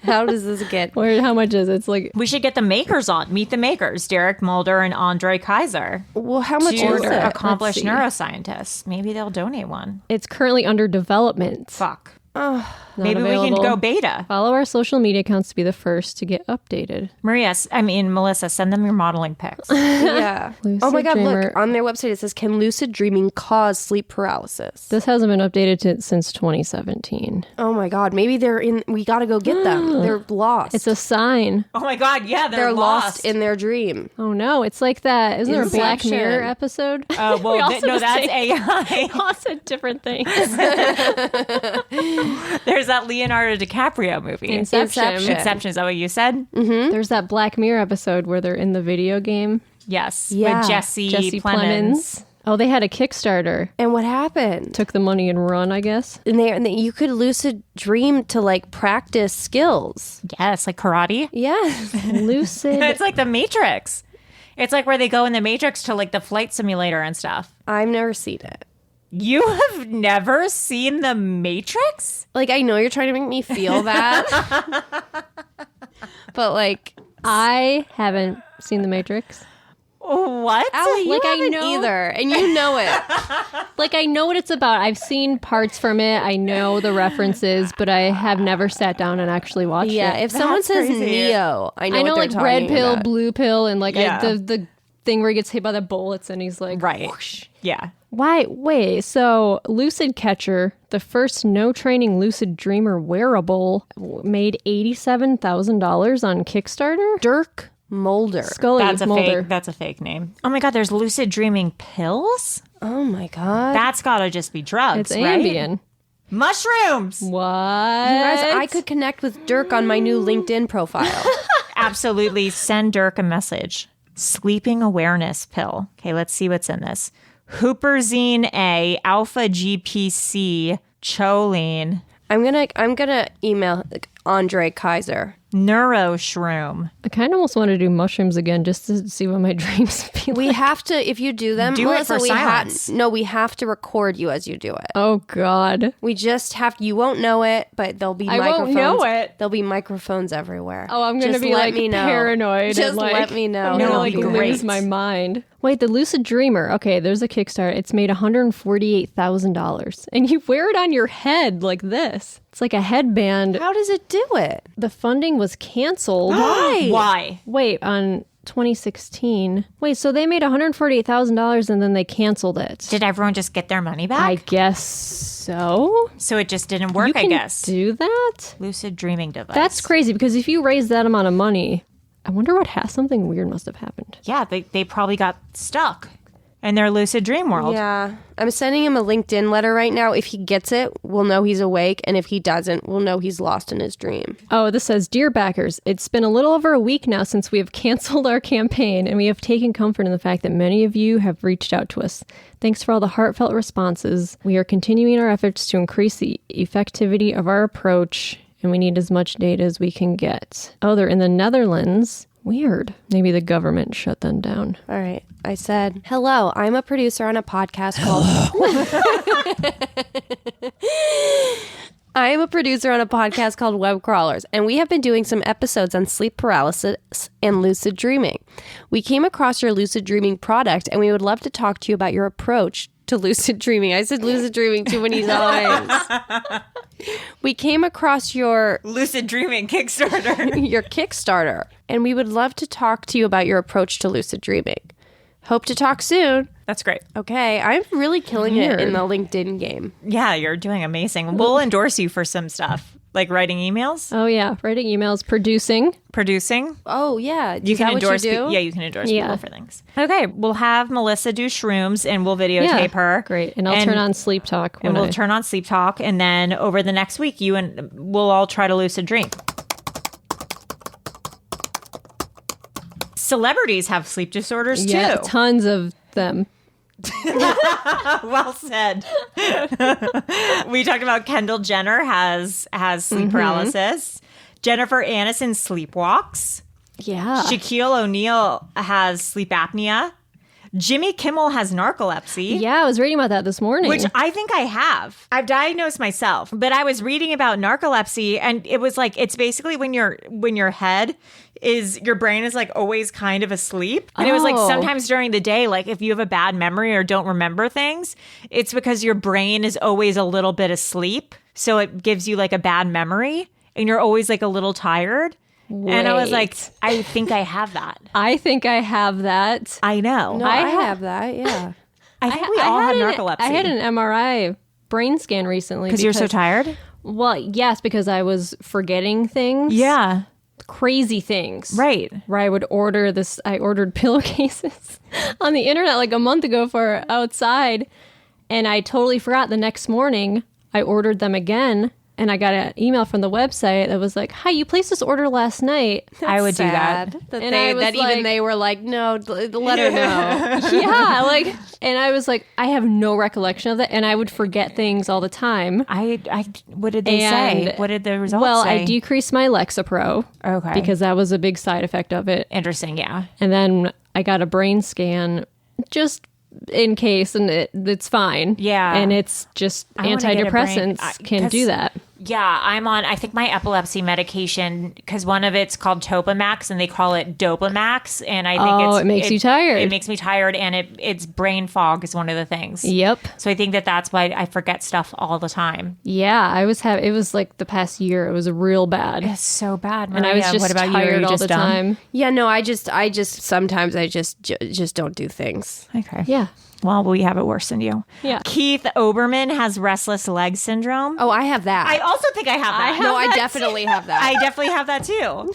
How does this get? How much is it? It's like... We should get the makers on. Meet the makers, Derek Mulder and Andre Kaiser. Well, how much Two is it? accomplished Let's see. neuroscientists. Maybe they'll donate one. It's currently under development. Fuck. Not Maybe we can available. go beta. Follow our social media accounts to be the first to get updated. Melissa, send them your modeling pics. Yeah. Lucid Oh my God, Dreamer. look. On their website, it says, can lucid dreaming cause sleep paralysis? This hasn't been updated since 2017. Oh my God. Maybe they're in. We got to go get them. They're lost. It's a sign. Oh my God, yeah, They're lost in their dream. Oh no, it's like that. Isn't there a Black Inception. Mirror episode? Well, We also no, that's say- AI. all said different things. There's that Leonardo DiCaprio movie. Inception. Inception, is that what you said? There's that Black Mirror episode where they're in the video game. Yes. Yeah. With Jesse Jesse Plemons. Oh, they had a Kickstarter. And what happened? Took the money and run, I guess. And you could lucid dream to like practice skills. Yes, like karate. Yes. Lucid. It's like the Matrix. It's like where they go in the Matrix to like the flight simulator and stuff. I've never seen it. You have never seen the Matrix? Like, I know you're trying to make me feel that. But like, I haven't seen The Matrix. What? Allie, you Like, I haven't know- either. And you know it. Like, I know what it's about. I've seen parts from it. I know the references, but I have never sat down and actually watched Yeah, it. if someone says crazy. Neo, I know what they're like talking red pill, about. blue pill, and like Yeah. the thing where he gets hit by the bullets and he's like, Right. whoosh. Yeah. Why? Wait, so Lucid Catcher, the first no training lucid dreamer wearable, made $87,000 on Kickstarter? Dirk Mulder. Scully That's a Mulder. fake. That's a fake name. Oh my God, there's lucid dreaming pills? Oh my God. That's gotta just be drugs, It's right? Ambien. Mushrooms. What? Guys, I could connect with Dirk on my new LinkedIn profile. Absolutely. Send Dirk a message. Sleeping awareness pill. Okay, let's see what's in this. Huperzine A, alpha GPC, choline. I'm gonna email Andre Kaiser. Neuro shroom. I kind of almost want to do mushrooms again just to see what my dreams feel We like. have to, if you do them, Do it Melissa, for silence. we have to record you as you do it. Oh, God. We just have, you won't know it, but there'll be I microphones. won't know it. There'll be microphones everywhere. Oh, I'm going to Just be let like me know. paranoid. Just and, like, let me know. I'm No, going it'll to be like lose great. my mind. Wait, the Lucid Dreamer. Okay, there's a Kickstarter. It's made $148,000. And you wear it on your head like this. It's like a headband. How does it do it? The funding was canceled. Why? Wait, on 2016. Wait, so they made $148,000 and then they canceled it. Did everyone just get their money back? I guess so. So it just didn't work, You can I guess. do that? Lucid dreaming device. That's crazy because if you raise that amount of money, I wonder what something weird must have happened. Yeah, they probably got stuck in their lucid dream world. Yeah. I'm sending him a LinkedIn letter right now. If he gets it, we'll know he's awake. And if he doesn't, we'll know he's lost in his dream. Oh, this says, Dear backers, it's been a little over a week now since we have canceled our campaign, and we have taken comfort in the fact that many of you have reached out to us. Thanks for all the heartfelt responses. We are continuing our efforts to increase the effectivity of our approach, and we need as much data as we can get. Oh, they're in the Netherlands. Weird. Maybe the government shut them down. All right. I said, hello, I'm a producer on a podcast called... I am a producer on a podcast called Web Crawlers, and we have been doing some episodes on sleep paralysis and lucid dreaming. We came across your lucid dreaming product, and we would love to talk to you about your approach to lucid dreaming. I said lucid dreaming too many times. We came across your Lucid dreaming Kickstarter. your Kickstarter, and we would love to talk to you about your approach to lucid dreaming. Hope to talk soon. That's great. Okay, I'm really killing Weird. it in the LinkedIn game. Yeah, you're doing amazing. We'll endorse you for some stuff, like writing emails, Oh, yeah. Writing emails, producing. producing. Oh yeah, You Is can that what endorse. you do? Yeah, you can endorse Yeah. people for things. Okay, we'll have Melissa do shrooms, and we'll videotape Yeah, her. great. And I'll turn on Sleep Talk. And when we'll I- turn on Sleep Talk, and then over the next week, you and we'll all try to lucid dream. Celebrities have sleep disorders Yeah, too. tons of them. Well said. We talked about Kendall Jenner has sleep paralysis. Jennifer Aniston sleepwalks. Yeah. Shaquille O'Neal has sleep apnea. Jimmy Kimmel has narcolepsy. Yeah, I was reading about that this morning. Which I think I have. I've diagnosed myself, but I was reading about narcolepsy, and it was like it's basically when your head is your brain is like always kind of asleep. And it was like Oh. sometimes during the day, like if you have a bad memory or don't remember things, it's because your brain is always a little bit asleep. So it gives you like a bad memory and you're always like a little tired. And I was like, Wait. I think I have that. I think I have that. I know. No, I have that. Yeah. I think we all have narcolepsy. I had an MRI brain scan recently. because you're so tired? Well, yes, because I was forgetting things. Yeah. Crazy things. Right. Where I would order this. I ordered pillowcases on the internet like a month ago for outside. And I totally forgot the next morning. I ordered them again. And I got an email from the website that was like, hi, you placed this order last night. I would do that. That, And I was even like- they were like, no, let her know. Yeah, like, and I was like, I have no recollection of that. And I would forget things all the time. I what did they say? And- What did the results Well, say? I decreased my Lexapro. Okay. Because that was a big side effect of it. Interesting, yeah. And then I got a brain scan just in case, and it's fine. Yeah. And it's just I wanna get a brain- antidepressants can do 'cause- that. Yeah, I'm on, I think my epilepsy medication, because one of it's called Topamax and they call it Dopamax. And I think it makes you tired. It makes me tired, and it's brain fog is one of the things. Yep. So I think that's why I forget stuff all the time. Yeah, it was like the past year. It was real bad. It's so bad, And I was Maria. just what about tired you? Are you all just the dumb? time. Yeah, no, I just sometimes I just don't do things. Okay. Yeah. Well, we have it worse than you. Yeah. Keith Oberman has restless leg syndrome. Oh, I have that. I also think I have that. no, I definitely have that. I definitely have that too.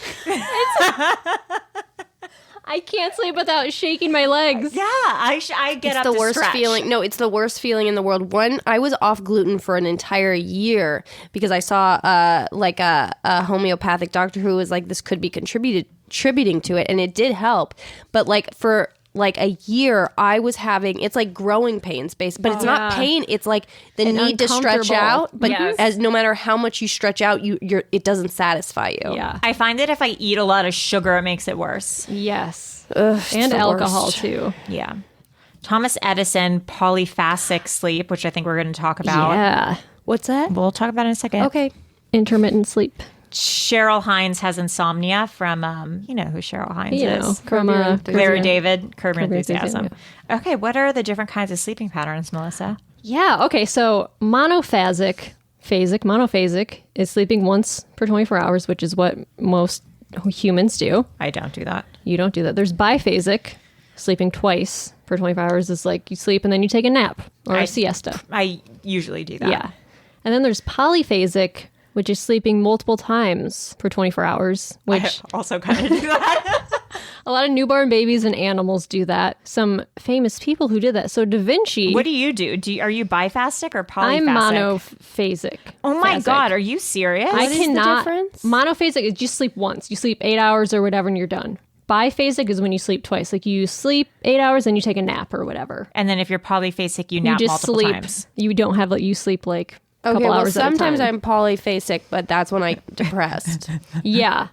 I can't sleep without shaking my legs. Yeah, I get It's up the to worst stretch. feeling. No, it's the worst feeling in the world. One, I was off gluten for an entire year because I saw a homeopathic doctor who was like, this could be contributing to it, and it did help. But like for like a year, I was having, it's like growing pains, but it's not pain. It's like the need to stretch out. But as no matter how much you stretch out, it doesn't satisfy you. Yeah. I find that if I eat a lot of sugar, it makes it worse. Yes. Ugh, And alcohol too. Yeah. Thomas Edison, polyphasic sleep, which I think we're going to talk about. Yeah. What's that? We'll talk about it in a second. Okay. Intermittent sleep. Cheryl Hines has insomnia from, you know who Cheryl Hines is. From Larry David, Curb Your Your Enthusiasm. Okay, what are the different kinds of sleeping patterns, Melissa? Yeah. Okay. So monophasic is sleeping once per 24 hours, which is what most humans do. I don't do that. You don't do that. There's biphasic, sleeping twice per 24 hours is like you sleep and then you take a nap or a siesta. I usually do that. Yeah. And then there's polyphasic, which is sleeping multiple times per 24 hours, which I also kind of do that. a lot of newborn babies and animals do that. Some famous people who did that. So Da Vinci. What do you do? Are you biphasic or polyphasic? I'm monophasic. Oh my God, are you serious? I cannot. difference? Monophasic is just sleep once. You sleep 8 hours or whatever and you're done. Biphasic is when you sleep twice. Like you sleep 8 hours and you take a nap or whatever. And then if you're polyphasic, you You nap just multiple sleep. times. You don't have you sleep like a couple hours sometimes at a time. I'm polyphasic, but that's when I'm depressed. Yeah.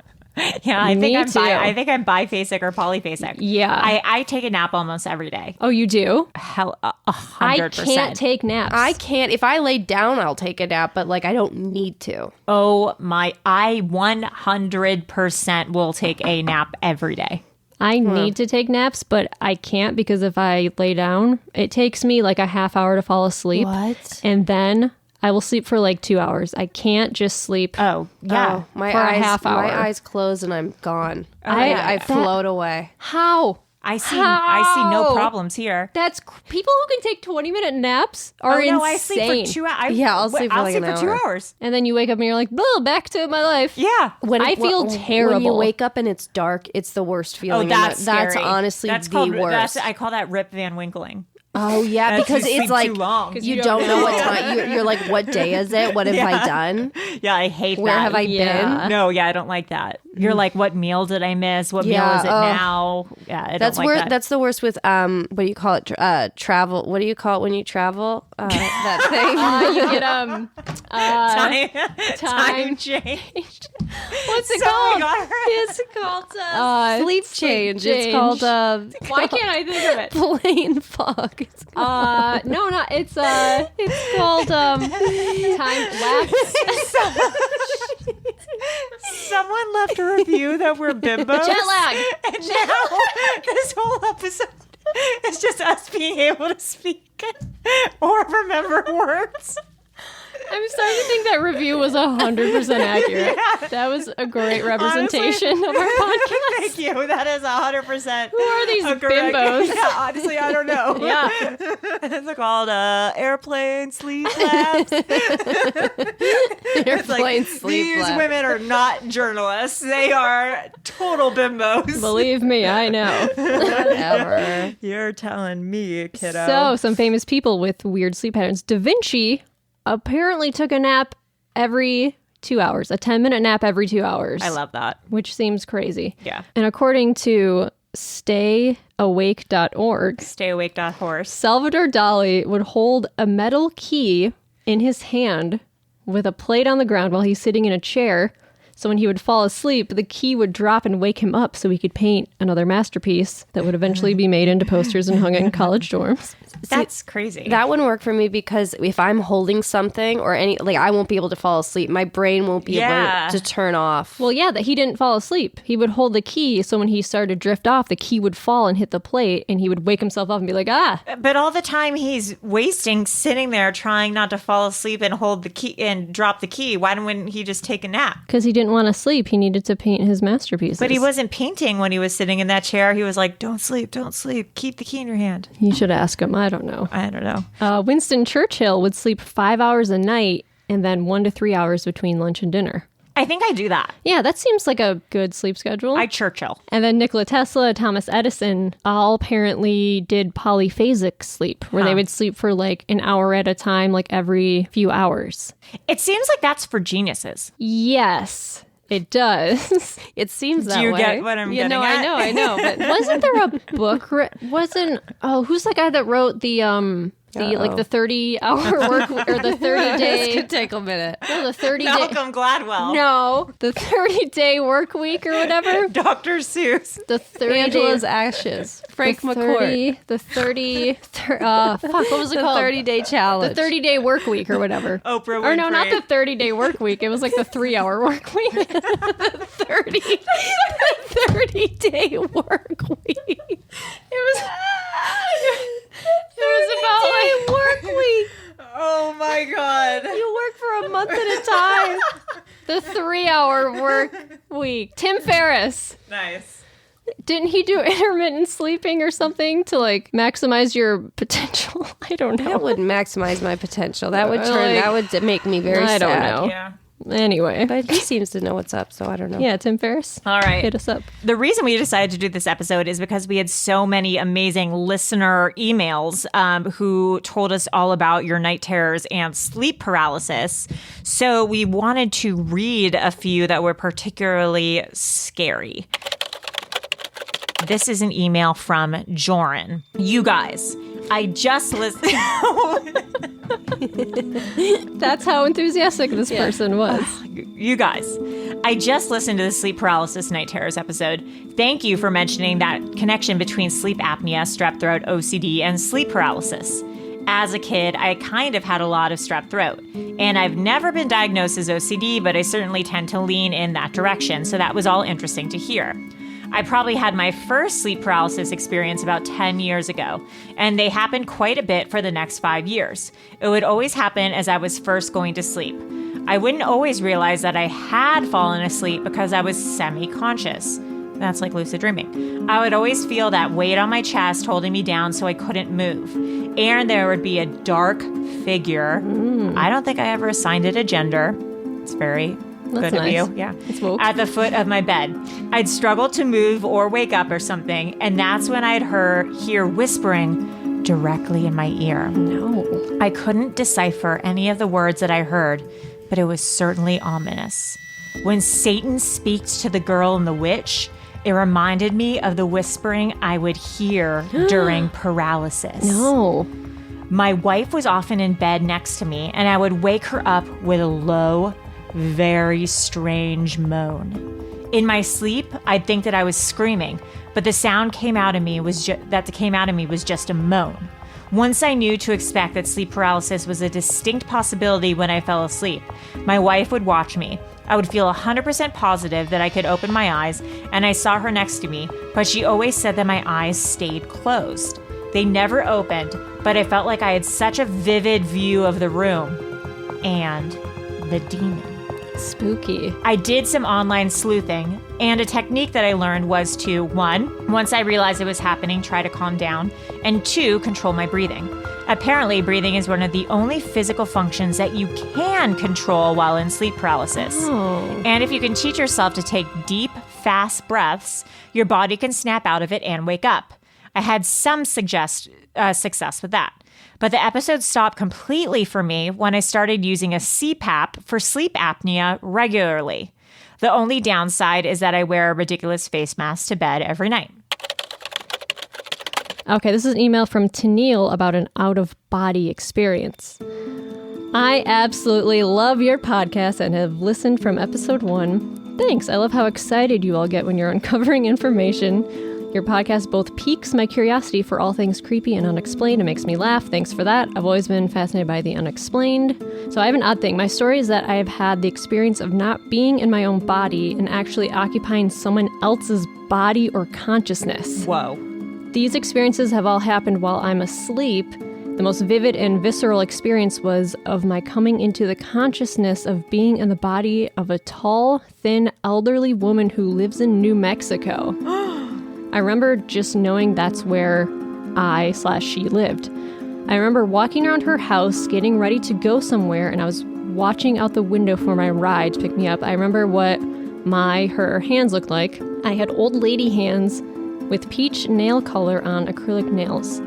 Yeah, I think Me I'm too. I think I'm biphasic or polyphasic. Yeah. I take a nap almost every day. Oh, you do? Hell, 100%. I can't take naps. I can't. If I lay down, I'll take a nap, but like I don't need to. Oh my! I 100% will take a nap every day. I need to take naps, but I can't because if I lay down, it takes me like a half hour to fall asleep. What? And then I will sleep for like 2 hours. I can't just sleep. Oh yeah, My For a eyes, half hour. My eyes close and I'm gone. yeah. I float away. How? I see no problems here. That's people who can take 20-minute naps are insane. I sleep for 2 hours. Yeah, I'll sleep for like an 2 hour. hours. And then you wake up and you're like, back to my life. Yeah. I feel terrible. When you wake up and it's dark, it's the worst feeling. That's That's scary. honestly that's the called, worst. I call that Rip Van Winkling. Oh yeah, That's because you sleep it's like too long. you don't know what time. You're like, what day is it? What have I done? Yeah, I hate that. Where have I Yeah. been? No, yeah, I don't like that. You're like, what meal did I miss? What meal Yeah, is it now? Yeah, I That's don't like that. That's the worst with what do you call it? Travel. What do you call it when you travel? That thing. You get time change. what's it So called? we got her. It's called sleep change. It's called Why can't I think of it? plain fog. It's called It's called time lapse. Someone left a review that we're bimbos. Jet lag. And now this whole episode is just us being able to speak or remember words. I'm starting to think that review was 100% accurate. Yeah. That was a great representation of our podcast. Thank you. That is 100%. Who are these correct. bimbos? Yeah, honestly, I don't know. Yeah. It's called airplane sleep labs. airplane sleep. These lab. women are not journalists. They are total bimbos. Believe me, I know. Whatever. You're telling me, kiddo. So, some famous people with weird sleep patterns. Da Vinci apparently took a nap every 2 hours, a 10-minute nap every 2 hours. I love that. Which seems crazy. Yeah. And according to stayawake.org, Stayawake.horse. Salvador Dali would hold a metal key in his hand with a plate on the ground while he's sitting in a chair. So when he would fall asleep, the key would drop and wake him up so he could paint another masterpiece that would eventually be made into posters and hung in college dorms. That's crazy. That wouldn't work for me because if I'm holding something or I won't be able to fall asleep. My brain won't be able to turn off. Well, yeah, that he didn't fall asleep. He would hold the key, so when he started to drift off, the key would fall and hit the plate, and he would wake himself up and be like, ah. But all the time he's wasting sitting there trying not to fall asleep and hold the key and drop the key. Why wouldn't he just take a nap? Because he didn't want to sleep. He needed to paint his masterpieces. But he wasn't painting when he was sitting in that chair. He was like, don't sleep, keep the key in your hand. You should ask him. I don't know. I don't know. Winston Churchill would sleep 5 hours a night and then 1 to 3 hours between lunch and dinner. I think I do that. Yeah, that seems like a good sleep schedule. I Churchill. And then Nikola Tesla, Thomas Edison, all apparently did polyphasic sleep, where they would sleep for like an hour at a time, like every few hours. It seems like that's for geniuses. Yes. It does. It seems that Do you way. get what I'm getting at? I know. But wasn't there a book? Who's the guy that wrote the 30-hour work or the 30-day? This could take a minute. No, the 30-day. Malcolm Gladwell. No, the 30-day work week or whatever. Dr. Seuss. The 30 Angela's days. Ashes. Frank The McCourt. 30. Fuck, what was it The called? 30-day challenge. The 30-day work week or whatever. Oprah Or no, not Winfrey. the 30-day work week. It was like the 3-hour work week. the 30-day work week. It was about like work week. Oh my God. you work for a month at a time. The 3-hour work week. Tim Ferriss. Nice. Didn't he do intermittent sleeping or something to like maximize your potential? I don't know. That wouldn't maximize my potential. That would make me very I sad. don't know. Yeah. Anyway. But he seems to know what's up, so I don't know. Yeah, Tim Ferriss. All right. Hit us up. The reason we decided to do this episode is because we had so many amazing listener emails who told us all about your night terrors and sleep paralysis. So we wanted to read a few that were particularly scary. This is an email from Joran. You guys, I just listened. That's how enthusiastic this person was. You guys, I just listened to the sleep paralysis night terrors episode. Thank you for mentioning that connection between sleep apnea, strep throat, OCD, and sleep paralysis. As a kid, I kind of had a lot of strep throat, and I've never been diagnosed as OCD, but I certainly tend to lean in that direction, so that was all interesting to hear. I probably had my first sleep paralysis experience about 10 years ago, and they happened quite a bit for the next 5 years. It would always happen as I was first going to sleep. I wouldn't always realize that I had fallen asleep because I was semi-conscious. That's like lucid dreaming. I would always feel that weight on my chest holding me down so I couldn't move. And there would be a dark figure. I don't think I ever assigned it a gender. It's very That's good of nice. you. Yeah. It's woke. At the foot of my bed. I'd struggle to move or wake up or something, and that's when I'd hear whispering directly in my ear. No. I couldn't decipher any of the words that I heard, but it was certainly ominous. When Satan speaks to the girl and the witch, it reminded me of the whispering I would hear during paralysis. No. My wife was often in bed next to me, and I would wake her up with a low, very strange moan. In my sleep, I'd think that I was screaming, but the sound that came out of me was just a moan. Once I knew to expect that sleep paralysis was a distinct possibility when I fell asleep, my wife would watch me. I would feel 100% positive that I could open my eyes, and I saw her next to me, but she always said that my eyes stayed closed. They never opened, but I felt like I had such a vivid view of the room and the demon. Spooky. I did some online sleuthing, and a technique that I learned was to, 1, once I realized it was happening, try to calm down, and 2, control my breathing. Apparently, breathing is one of the only physical functions that you can control while in sleep paralysis. Oh. And if you can teach yourself to take deep, fast breaths, your body can snap out of it and wake up. I had some success with that. But the episode stopped completely for me when I started using a CPAP for sleep apnea regularly. The only downside is that I wear a ridiculous face mask to bed every night. Okay, this is an email from Tennille about an out-of-body experience. I absolutely love your podcast and have listened from episode 1. Thanks. I love how excited you all get when you're uncovering information. Your podcast both piques my curiosity for all things creepy and unexplained and makes me laugh. Thanks for that. I've always been fascinated by the unexplained. So I have an odd thing. My story is that I have had the experience of not being in my own body and actually occupying someone else's body or consciousness. Whoa. These experiences have all happened while I'm asleep. The most vivid and visceral experience was of my coming into the consciousness of being in the body of a tall, thin, elderly woman who lives in New Mexico. I remember just knowing that's where she lived. I remember walking around her house, getting ready to go somewhere, and I was watching out the window for my ride to pick me up. I remember what her hands looked like. I had old lady hands with peach nail color on acrylic nails.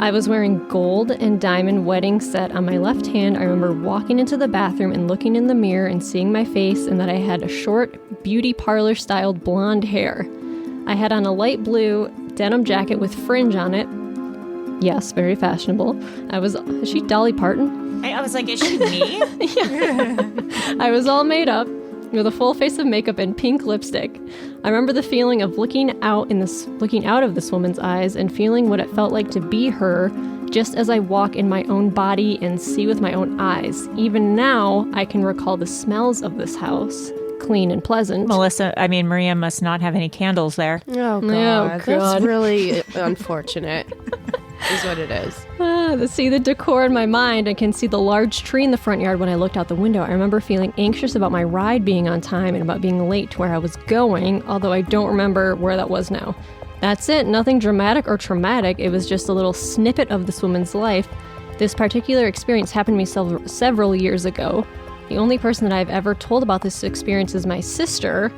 I was wearing gold and diamond wedding set on my left hand. I remember walking into the bathroom and looking in the mirror and seeing my face and that I had a short, beauty parlor styled blonde hair. I had on a light blue denim jacket with fringe on it. Yes, very fashionable. Is she Dolly Parton? I was like, is she me? I was all made up with a full face of makeup and pink lipstick. I remember the feeling of looking out of this woman's eyes and feeling what it felt like to be her, just as I walk in my own body and see with my own eyes. Even now, I can recall the smells of this house, clean and pleasant. Maria must not have any candles there. Oh, God. That's really unfortunate. Is what it is. To see the decor in my mind, I can see the large tree in the front yard when I looked out the window. I remember feeling anxious about my ride being on time and about being late to where I was going, although I don't remember where that was now. That's it. Nothing dramatic or traumatic. It was just a little snippet of this woman's life. This particular experience happened to me several years ago. The only person that I've ever told about this experience is my sister.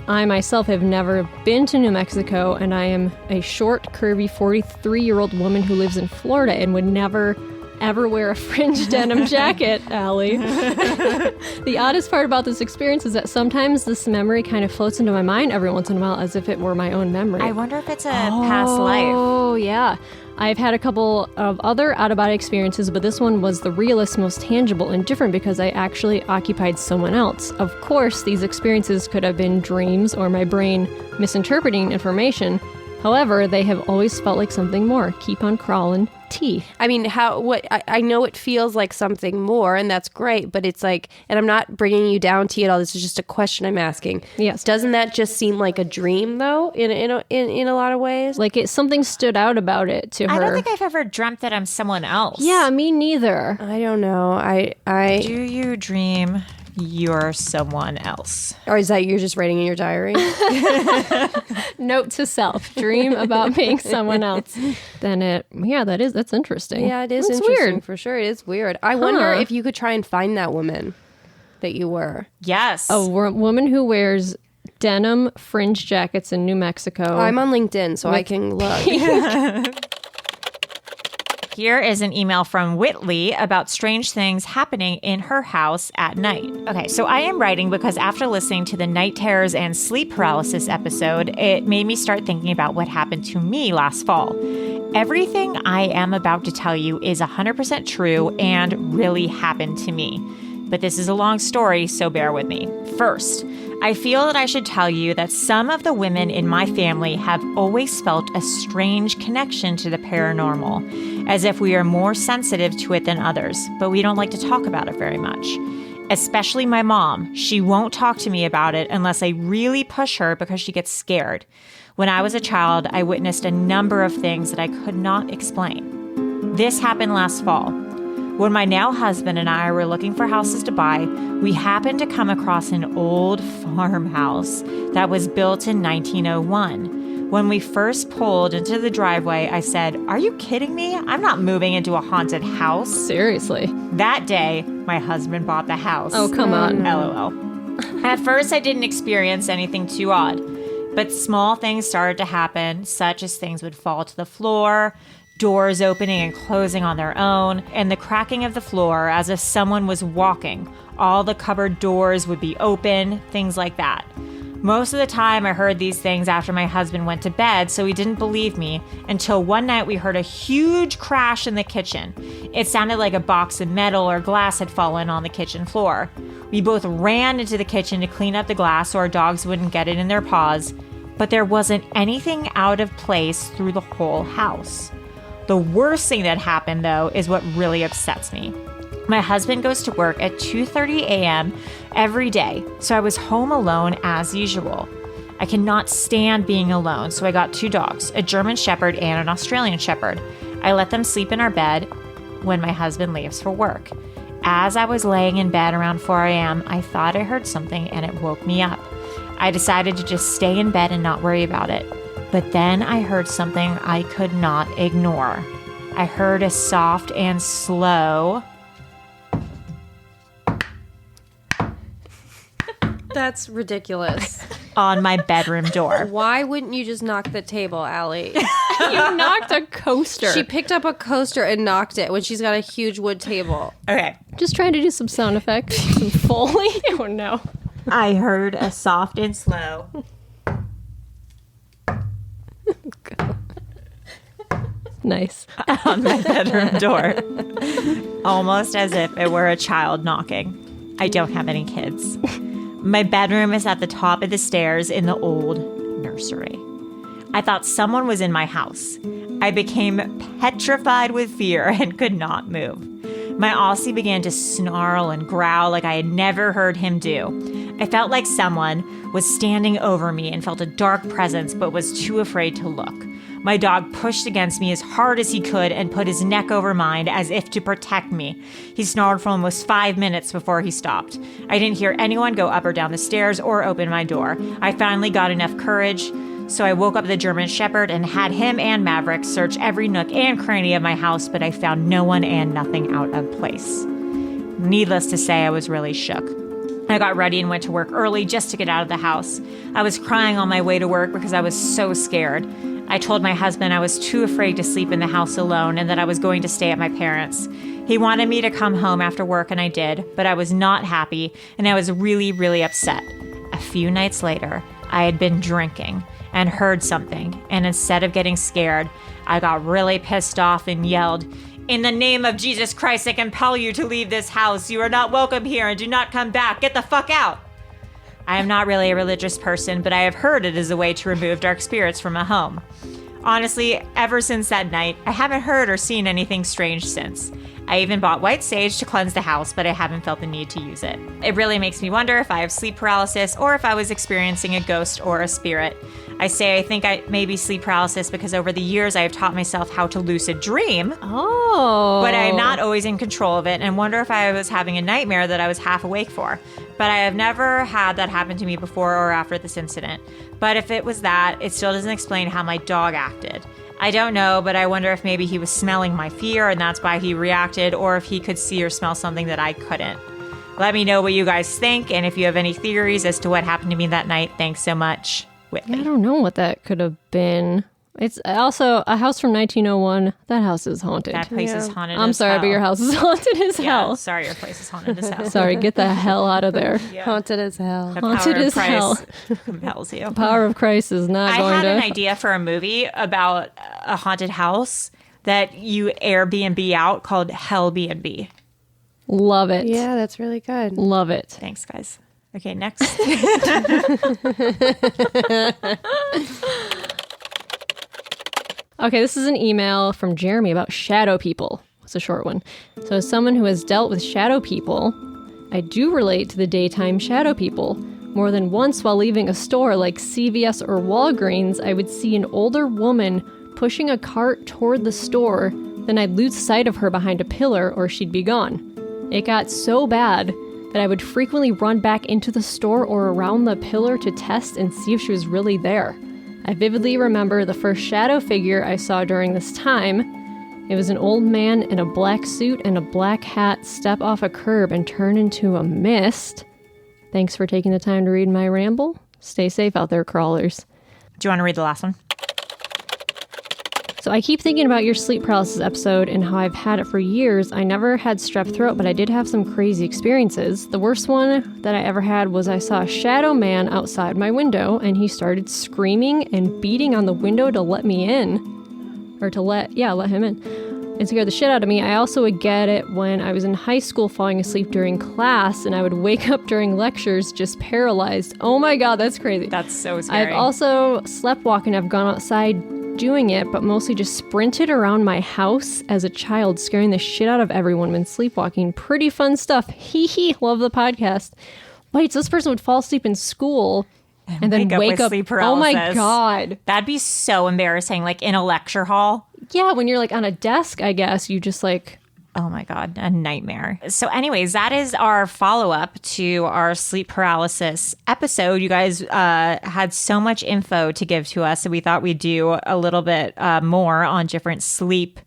I myself have never been to New Mexico, and I am a short, curvy 43-year-old woman who lives in Florida and would never, ever wear a fringe denim jacket, Allie. The oddest part about this experience is that sometimes this memory kind of floats into my mind every once in a while as if it were my own memory. I wonder if it's a past life. Oh, yeah. I've had a couple of other out-of-body experiences, but this one was the realest, most tangible, and different because I actually occupied someone else. Of course, these experiences could have been dreams or my brain misinterpreting information. However, they have always felt like something more. Keep on crawling, T. I mean, I know it feels like something more, and that's great, but it's like, and I'm not bringing you down, T, at all. This is just a question I'm asking. Yes. Doesn't that just seem like a dream, though, in a lot of ways? Like something stood out about it to her. I don't think I've ever dreamt that I'm someone else. Yeah, me neither. I don't know. I Do you dream you're someone else? Or is that you're just writing in your diary? Note to self: dream about being someone else. That's interesting. Yeah, it is That's interesting weird. for sure. It is weird. I wonder if you could try and find that woman that you were. Yes. A woman who wears denim fringe jackets in New Mexico. I'm on LinkedIn, so I can look. Here is an email from Whitley about strange things happening in her house at night. Okay, so I am writing because after listening to the night terrors and sleep paralysis episode, it made me start thinking about what happened to me last fall. Everything I am about to tell you is 100% true and really happened to me. But this is a long story, so bear with me. First, I feel that I should tell you that some of the women in my family have always felt a strange connection to the paranormal, as if we are more sensitive to it than others, but we don't like to talk about it very much. Especially my mom. She won't talk to me about it unless I really push her because she gets scared. When I was a child, I witnessed a number of things that I could not explain. This happened last fall. When my now husband and I were looking for houses to buy, we happened to come across an old farmhouse that was built in 1901. When we first pulled into the driveway, I said, "Are you kidding me? I'm not moving into a haunted house." Seriously. That day, my husband bought the house. Oh, come on. LOL. At first, I didn't experience anything too odd, but small things started to happen, such as things would fall to the floor, doors opening and closing on their own, and the cracking of the floor as if someone was walking. All the cupboard doors would be open, things like that. Most of the time I heard these things after my husband went to bed, so he didn't believe me until one night we heard a huge crash in the kitchen. It sounded like a box of metal or glass had fallen on the kitchen floor. We both ran into the kitchen to clean up the glass so our dogs wouldn't get it in their paws, but there wasn't anything out of place through the whole house. The worst thing that happened, though, is what really upsets me. My husband goes to work at 2:30 a.m. every day, so I was home alone as usual. I cannot stand being alone, so I got 2 dogs, a German Shepherd and an Australian Shepherd. I let them sleep in our bed when my husband leaves for work. As I was laying in bed around 4 a.m., I thought I heard something and it woke me up. I decided to just stay in bed and not worry about it. But then I heard something I could not ignore. I heard a soft and slow... That's ridiculous. on my bedroom door. Why wouldn't you just knock the table, Allie? You knocked a coaster. She picked up a coaster and knocked it when she's got a huge wood table. Okay. Just trying to do some sound effects, some Foley. Oh no. I heard a soft and slow. Nice. On my bedroom door. Almost as if it were a child knocking. I don't have any kids. My bedroom is at the top of the stairs in the old nursery. I thought someone was in my house. I became petrified with fear and could not move. My Aussie began to snarl and growl like I had never heard him do. I felt like someone was standing over me and felt a dark presence but was too afraid to look. My dog pushed against me as hard as he could and put his neck over mine as if to protect me. He snarled for almost 5 minutes before he stopped. I didn't hear anyone go up or down the stairs or open my door. I finally got enough courage, so I woke up the German Shepherd and had him and Maverick search every nook and cranny of my house, but I found no one and nothing out of place. Needless to say, I was really shook. I got ready and went to work early just to get out of the house. I was crying on my way to work because I was so scared. I told my husband I was too afraid to sleep in the house alone and that I was going to stay at my parents'. He wanted me to come home after work, and I did, but I was not happy, and I was really, really upset. A few nights later, I had been drinking and heard something, and instead of getting scared, I got really pissed off and yelled, "In the name of Jesus Christ, I compel you to leave this house. You are not welcome here and do not come back. Get the fuck out." I am not really a religious person, but I have heard it is a way to remove dark spirits from a home. Honestly, ever since that night, I haven't heard or seen anything strange since. I even bought white sage to cleanse the house, but I haven't felt the need to use it. It really makes me wonder if I have sleep paralysis or if I was experiencing a ghost or a spirit. I say I think I may be sleep paralysis because over the years I have taught myself how to lucid dream. Oh. But I am not always in control of it and wonder if I was having a nightmare that I was half awake for. But I have never had that happen to me before or after this incident. But if it was that, it still doesn't explain how my dog acted. I don't know, but I wonder if maybe he was smelling my fear and that's why he reacted, or if he could see or smell something that I couldn't. Let me know what you guys think, and if you have any theories as to what happened to me that night, thanks so much. Whitney. I don't know what that could have been. It's also a house from 1901. That house is haunted. That place is haunted. I'm sorry, but your house is haunted as hell. Sorry, your place is haunted as hell. Sorry, get the hell out of there. Yeah. Haunted as hell. The Haunted power of as Christ hell. compels you. The power of Christ is not I going had to. an idea for a movie about a haunted house that you Airbnb out called Hell B&B. Love it. Yeah, that's really good. Love it. Thanks, guys. Okay, next. Okay, this is an email from Jeremy about shadow people. It's a short one. So, as someone who has dealt with shadow people, I do relate to the daytime shadow people. More than once while leaving a store like CVS or Walgreens, I would see an older woman pushing a cart toward the store, then I'd lose sight of her behind a pillar or she'd be gone. It got so bad that I would frequently run back into the store or around the pillar to test and see if she was really there. I vividly remember the first shadow figure I saw during this time. It was an old man in a black suit and a black hat step off a curb and turn into a mist. Thanks for taking the time to read my ramble. Stay safe out there, crawlers. Do you want to read the last one? So I keep thinking about your sleep paralysis episode and how I've had it for years. I never had strep throat, but I did have some crazy experiences. The worst one that I ever had was I saw a shadow man outside my window, and he started screaming and beating on the window to let me in. Or to let him in. It scared the shit out of me. I also would get it when I was in high school falling asleep during class, and I would wake up during lectures just paralyzed. Oh my god, that's crazy. That's so scary. I've also sleepwalked and I've gone outside doing it, but mostly just sprinted around my house as a child, scaring the shit out of everyone when sleepwalking. Pretty fun stuff. Hee hee. Love the podcast. Wait, so this person would fall asleep in school and then wake with up. sleep Oh my paralysis. god. That'd be so embarrassing, like in a lecture hall. Yeah, when you're like on a desk, I guess you just like Oh my God, a nightmare. So anyways, that is our follow-up to our sleep paralysis episode. You guys had so much info to give to us, so we thought we'd do a little bit more on different sleep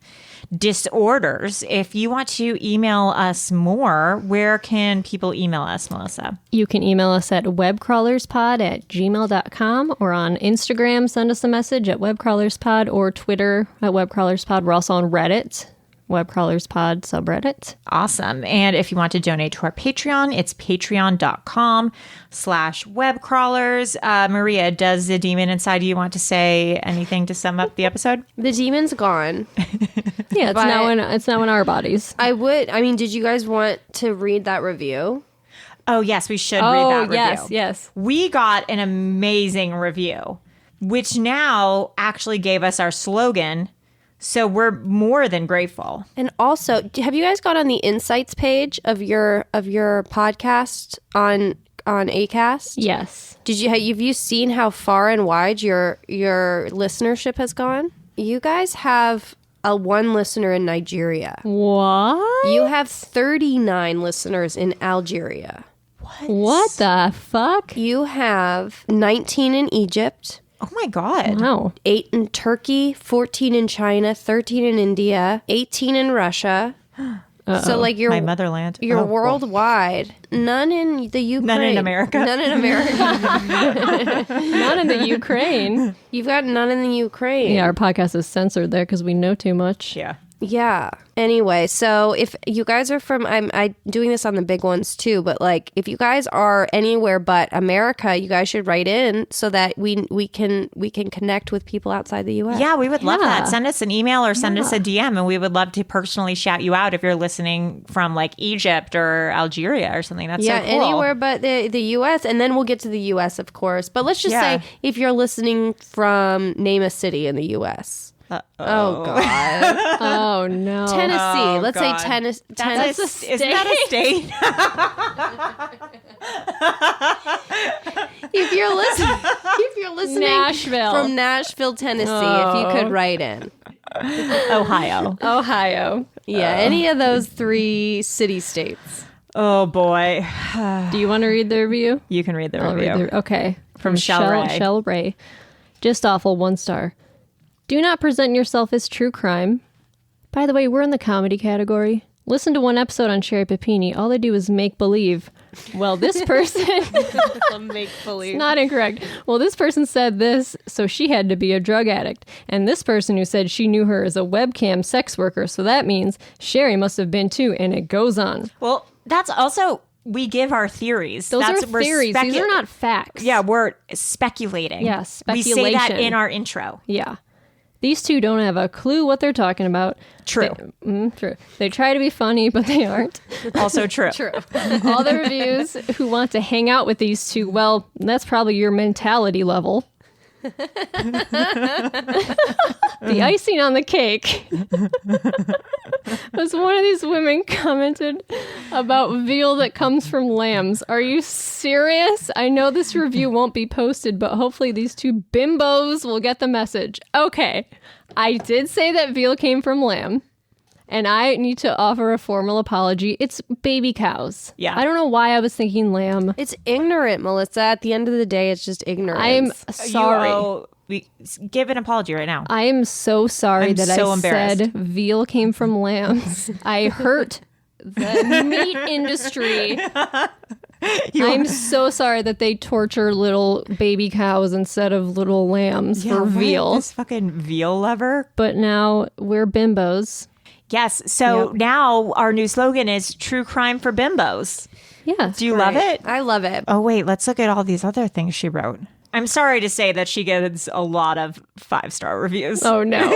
disorders. If you want to email us more, where can people email us, Melissa? You can email us at webcrawlerspod@gmail.com or on Instagram, send us a message at webcrawlerspod or Twitter at webcrawlerspod. We're also on Reddit. Webcrawlerspod subreddit. Awesome. And if you want to donate to our Patreon, it's patreon.com/webcrawlers. Maria, does the demon inside you want to say anything to sum up the episode? The demon's gone. Yeah, it's now in our bodies. I mean, did you guys want to read that review? Oh, yes, we should read that review. Yes. We got an amazing review, which now actually gave us our slogan. So we're more than grateful. And also, have you guys gone on the insights page of your podcast on Acast? Yes. Have you seen how far and wide your listenership has gone? You guys have one listener in Nigeria. What? You have 39 listeners in Algeria. What the fuck? You have 19 in Egypt. Oh my God. Wow. 8 in Turkey, 14 in China, 13 in India, 18 in Russia. So like you're my motherland. You're worldwide. None in the Ukraine. None in America. None in America. Not in the Ukraine. You've got none in the Ukraine. Yeah, our podcast is censored there because we know too much. Yeah. Yeah. Anyway, so if you guys are from, I'm doing this on the big ones too, but like if you guys are anywhere but America, you guys should write in so that we can connect with people outside the U.S. Yeah, we would love that. Send us an email or send us a DM, and we would love to personally shout you out if you're listening from like Egypt or Algeria or something. That's so cool. Anywhere but the U.S. And then we'll get to the U.S. of course. But let's just say if you're listening from name a city in the U.S. Oh God! Oh no! Tennessee. Let's say Tennessee. Isn't that a state? If you're listening Nashville. from Nashville, Tennessee, if you could write in. Ohio. Yeah, any of those 3 city states. Oh boy. Do you want to read the review? You can read the I'll review. Okay. From Shell Ray. Shell Ray. Just awful, 1 star. Do not present yourself as true crime. By the way, we're in the comedy category. Listen to one episode on Sherry Papini. All they do is make believe. Well, this person... Make believe. It's not incorrect. Well, this person said this, so she had to be a drug addict. And this person who said she knew her as a webcam sex worker, so that means Sherry must have been too, and it goes on. Well, that's also... We give our theories. Those are theories. These are not facts. Yeah, we're speculating. Yeah, speculation. We say that in our intro. Yeah. These two don't have a clue what they're talking about. True. True. They try to be funny, but they aren't. Also true. True. All the reviews who want to hang out with these two, well, that's probably your mentality level. The icing on the cake was one of these women commented about veal that comes from lambs. Are you serious? I know this review won't be posted, but hopefully these two bimbos will get the message. Okay, I did say that veal came from lamb. And I need to offer a formal apology. It's baby cows. Yeah. I don't know why I was thinking lamb. It's ignorant, Melissa. At the end of the day, it's just ignorance. I'm sorry. Give an apology right now. I am so sorry that so I embarrassed. said veal came from lambs. I hurt the meat industry. I'm so sorry that they torture little baby cows instead of little lambs for veal. This fucking veal lover. But now we're bimbos. Yes. So now our new slogan is true crime for bimbos. Yeah. Do you love it? I love it. Oh, wait. Let's look at all these other things she wrote. I'm sorry to say that she gets a lot of 5-star reviews. Oh, no.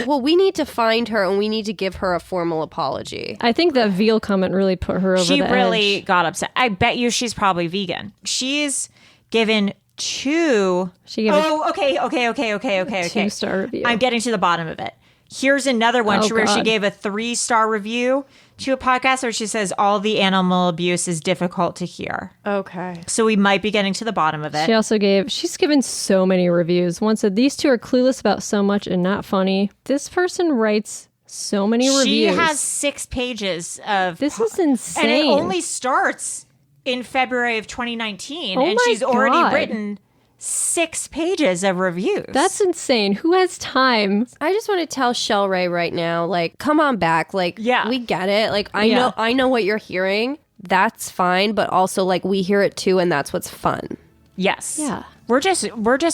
Well, we need to find her and we need to give her a formal apology. I think that veal comment really put her over She the really edge. got upset. I bet you she's probably vegan. She's given 2... She gave okay. 2-star review. I'm getting to the bottom of it. Here's another one where she God. gave a 3-star review to a podcast where she says all the animal abuse is difficult to hear. Okay. So we might be getting to the bottom of it. She's given so many reviews. One said, these two are clueless about so much and not funny. This person writes So many reviews. She has 6 pages of... This is insane. And it only starts in February of 2019. Oh and my she's God. already written 6 pages of reviews. That's insane. Who has time? I just want to tell Shell Ray right now, like, come on back. Like, Yeah. we get it. Like, I know what you're hearing. That's fine. But also, like, we hear it too, and that's what's fun. Yes. Yeah. We're just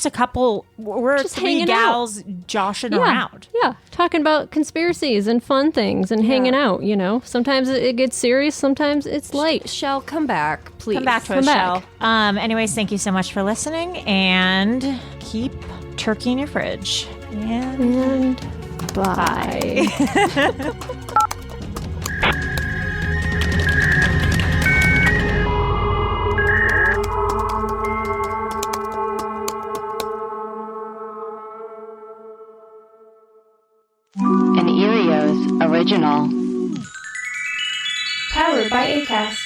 a couple. We're Just 3 hanging gals joshing around. Yeah. Talking about conspiracies and fun things and hanging out, you know. Sometimes it gets serious. Sometimes it's light. Shell, come back, please. Come back to us, Shell. Anyways, thank you so much for listening, and keep turkey in your fridge. And bye. An Erios original. Powered by ACAST.